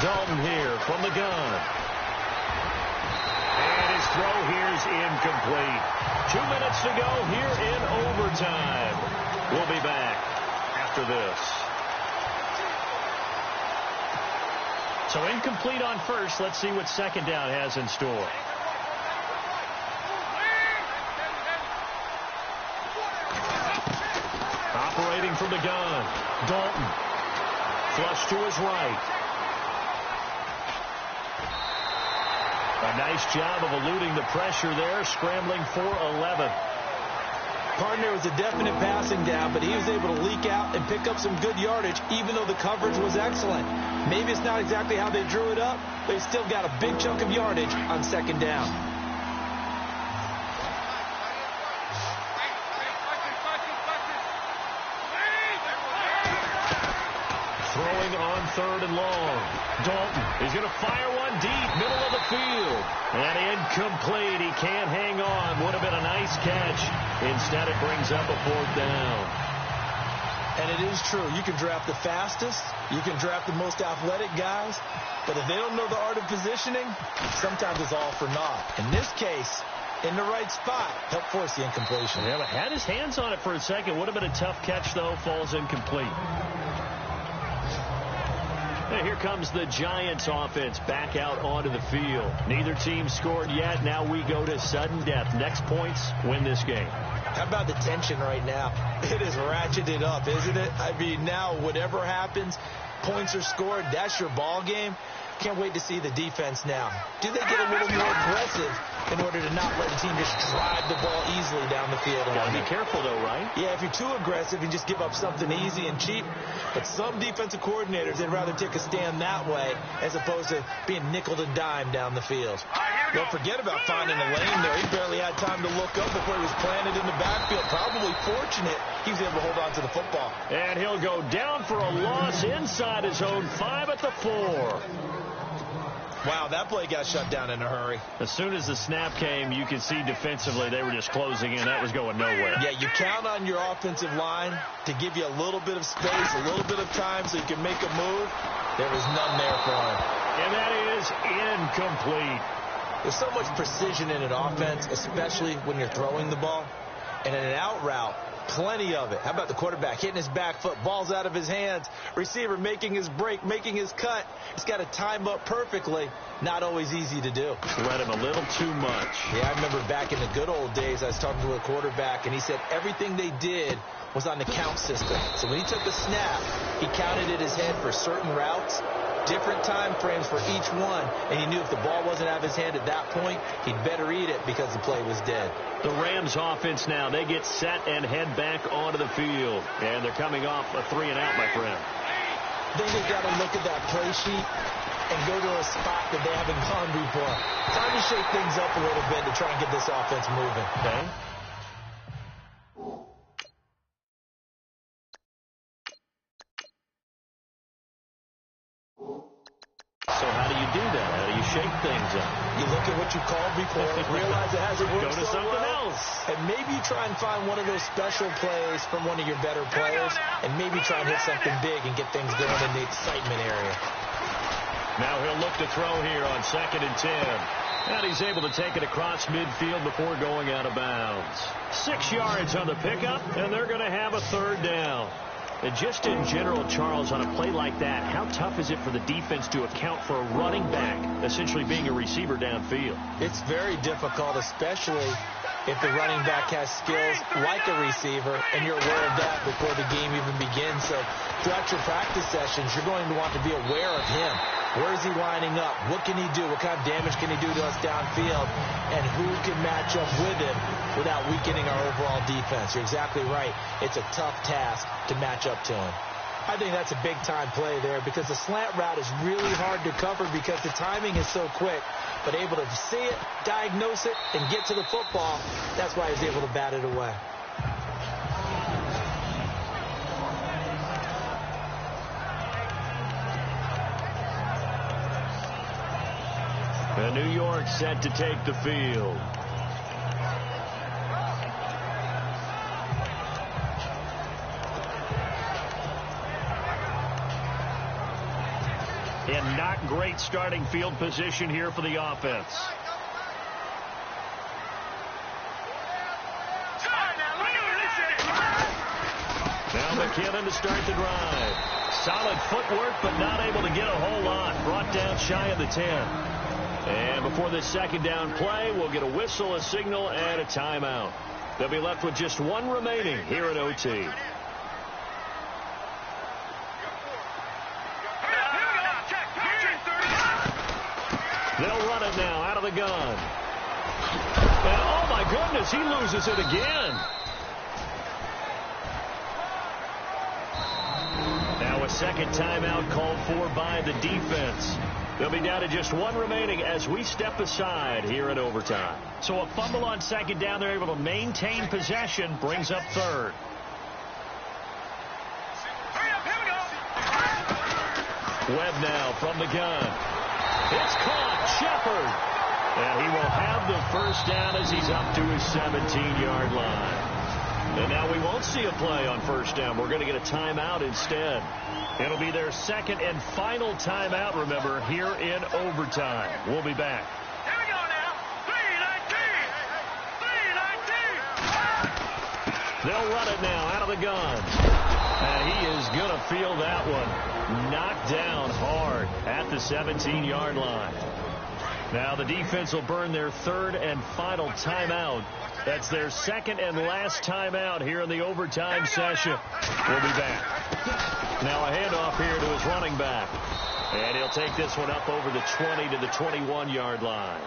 Dalton here from the gun. And his throw here's incomplete. 2 minutes to go here in overtime. We'll be back after this. So incomplete on first. Let's see what second down has in store. Operating from the gun. Dalton. Flush to his right. A nice job of eluding the pressure there, scrambling for 11. Partner was a definite passing down, but he was able to leak out and pick up some good yardage, even though the coverage was excellent. Maybe it's not exactly how they drew it up, but he still got a big chunk of yardage on second down. Throwing on third and long. Dalton is going to fire one deep, middle of the field. And incomplete. He can't hang on. Would have been a nice catch. Instead, it brings up a fourth down. And it is true. You can draft the fastest. You can draft the most athletic guys. But if they don't know the art of positioning, sometimes it's all for naught. In this case, in the right spot, helped force the incompletion. Yeah, but had his hands on it for a second. Would have been a tough catch, though. Falls incomplete. And here comes the Giants offense back out onto the field. Neither team scored yet. Now we go to sudden death. Next points win this game. How about the tension right now? It is ratcheted up, isn't it? I mean, now whatever happens, points are scored. That's your ball game. Can't wait to see the defense now. Do they get a little more aggressive in order to not let the team just drive the ball easily down the field? Got to be careful, though, right? Yeah, if you're too aggressive, you just give up something easy and cheap. But some defensive coordinators, they'd rather take a stand that way as opposed to being nickel and dime down the field. Don't forget about finding a lane there. He barely had time to look up before he was planted in the backfield. Probably fortunate he was able to hold on to the football. And he'll go down for a loss inside his own 5 at the 4. Wow, that play got shut down in a hurry. As soon as the snap came, you could see defensively they were just closing in. That was going nowhere. Yeah, you count on your offensive line to give you a little bit of space, a little bit of time so you can make a move. There was none there for him. And that is incomplete. There's so much precision in an offense, especially when you're throwing the ball. And in an out route, plenty of it. How about the quarterback hitting his back foot, ball's out of his hands, receiver making his break, making his cut. He's got to time up perfectly. Not always easy to do. Let him a little too much. Yeah, I remember back in the good old days, I was talking to a quarterback, and he said everything they did was on the count system. So when he took a snap, he counted in his head for certain routes, different time frames for each one, and he knew if the ball wasn't out of his hand at that point, he'd better eat it because the play was dead. The Rams offense now, they get set and head back onto the field, and they're coming off a 3-and-out, my friend. Then they got to look at that play sheet and go to a spot that they haven't gone before. Time to shake things up a little bit to try and get this offense moving. Okay. So how do you do that? How do you shake things up? You look at what you called before, realize it hasn't worked Go to so something well, else. and maybe you try and find one of those special plays from one of your better players, and maybe try and hit something big and get things going in the excitement area. Now he'll look to throw here on 2nd and 10. And he's able to take it across midfield before going out of bounds. 6 yards on the pickup, and they're going to have a 3rd down. And just in general, Charles, on a play like that, how tough is it for the defense to account for a running back essentially being a receiver downfield? It's very difficult, especially if the running back has skills like a receiver, and you're aware of that before the game even begins. So throughout your practice sessions, you're going to want to be aware of him. Where is he lining up? What can he do? What kind of damage can he do to us downfield? And who can match up with him without weakening our overall defense? You're exactly right. It's a tough task to match up to him. I think that's a big-time play there because the slant route is really hard to cover because the timing is so quick. But able to see it, diagnose it, and get to the football, that's why he was able to bat it away. And New York set to take the field. And not great starting field position here for the offense. Now McKinnon to start the drive. Solid footwork, but not able to get a whole lot. Brought down shy of the 10. And before this 2nd down play, we'll get a whistle, a signal, and a timeout. They'll be left with just 1 remaining here at OT. They'll run it now out of the gun. And oh my goodness, he loses it again. Now a 2nd timeout called for by the defense. They'll be down to just 1 remaining as we step aside here in overtime. So a fumble on 2nd down. They're able to maintain possession. Brings up 3rd. Webb now from the gun. It's caught. Shepard. And he will have the 1st down as he's up to his 17-yard line. And now we won't see a play on 1st down. We're going to get a timeout instead. It'll be their 2nd and final timeout, remember, here in overtime. We'll be back. Here we go now. 3-19. They'll run it now out of the gun. And he is going to feel that one. Knocked down hard at the 17-yard line. Now the defense will burn their 3rd and final timeout. That's their 2nd and last timeout here in the overtime session. We'll be back. Now a handoff here to his running back. And he'll take this one up over the 20 to the 21-yard line.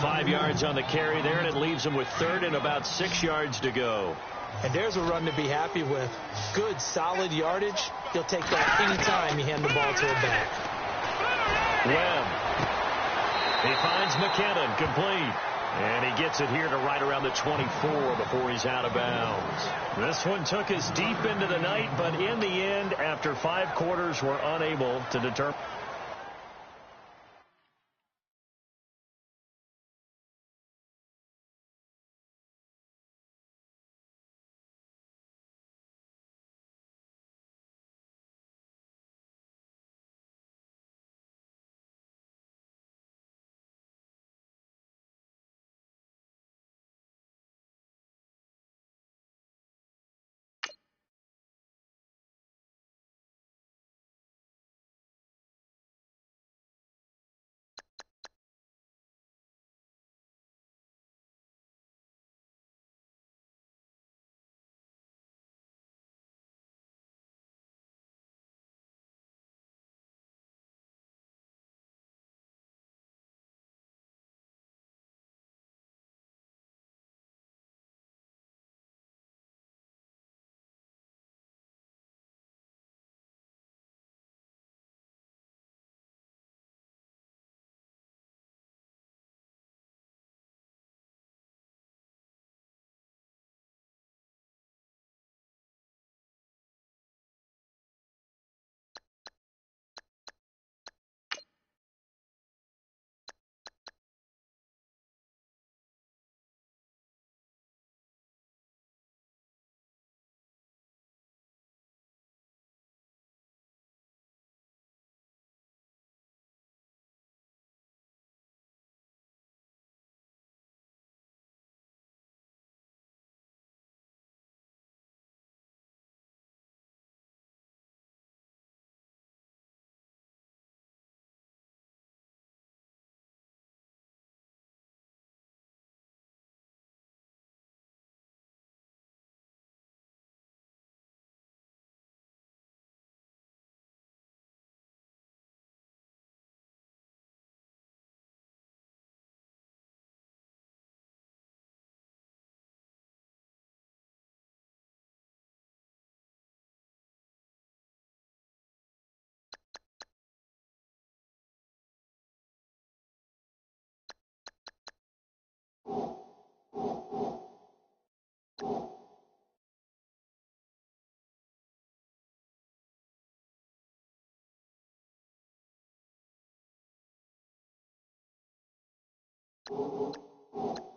5 yards on the carry there, and it leaves him with 3rd and about 6 yards to go. And there's a run to be happy with. Good, solid yardage. He'll take that anytime you hand the ball to a back. Webb. He finds McKinnon, complete. And he gets it here to right around the 24 before he's out of bounds. This one took us deep into the night, but in the end, after 5 quarters, we're unable to determine. you.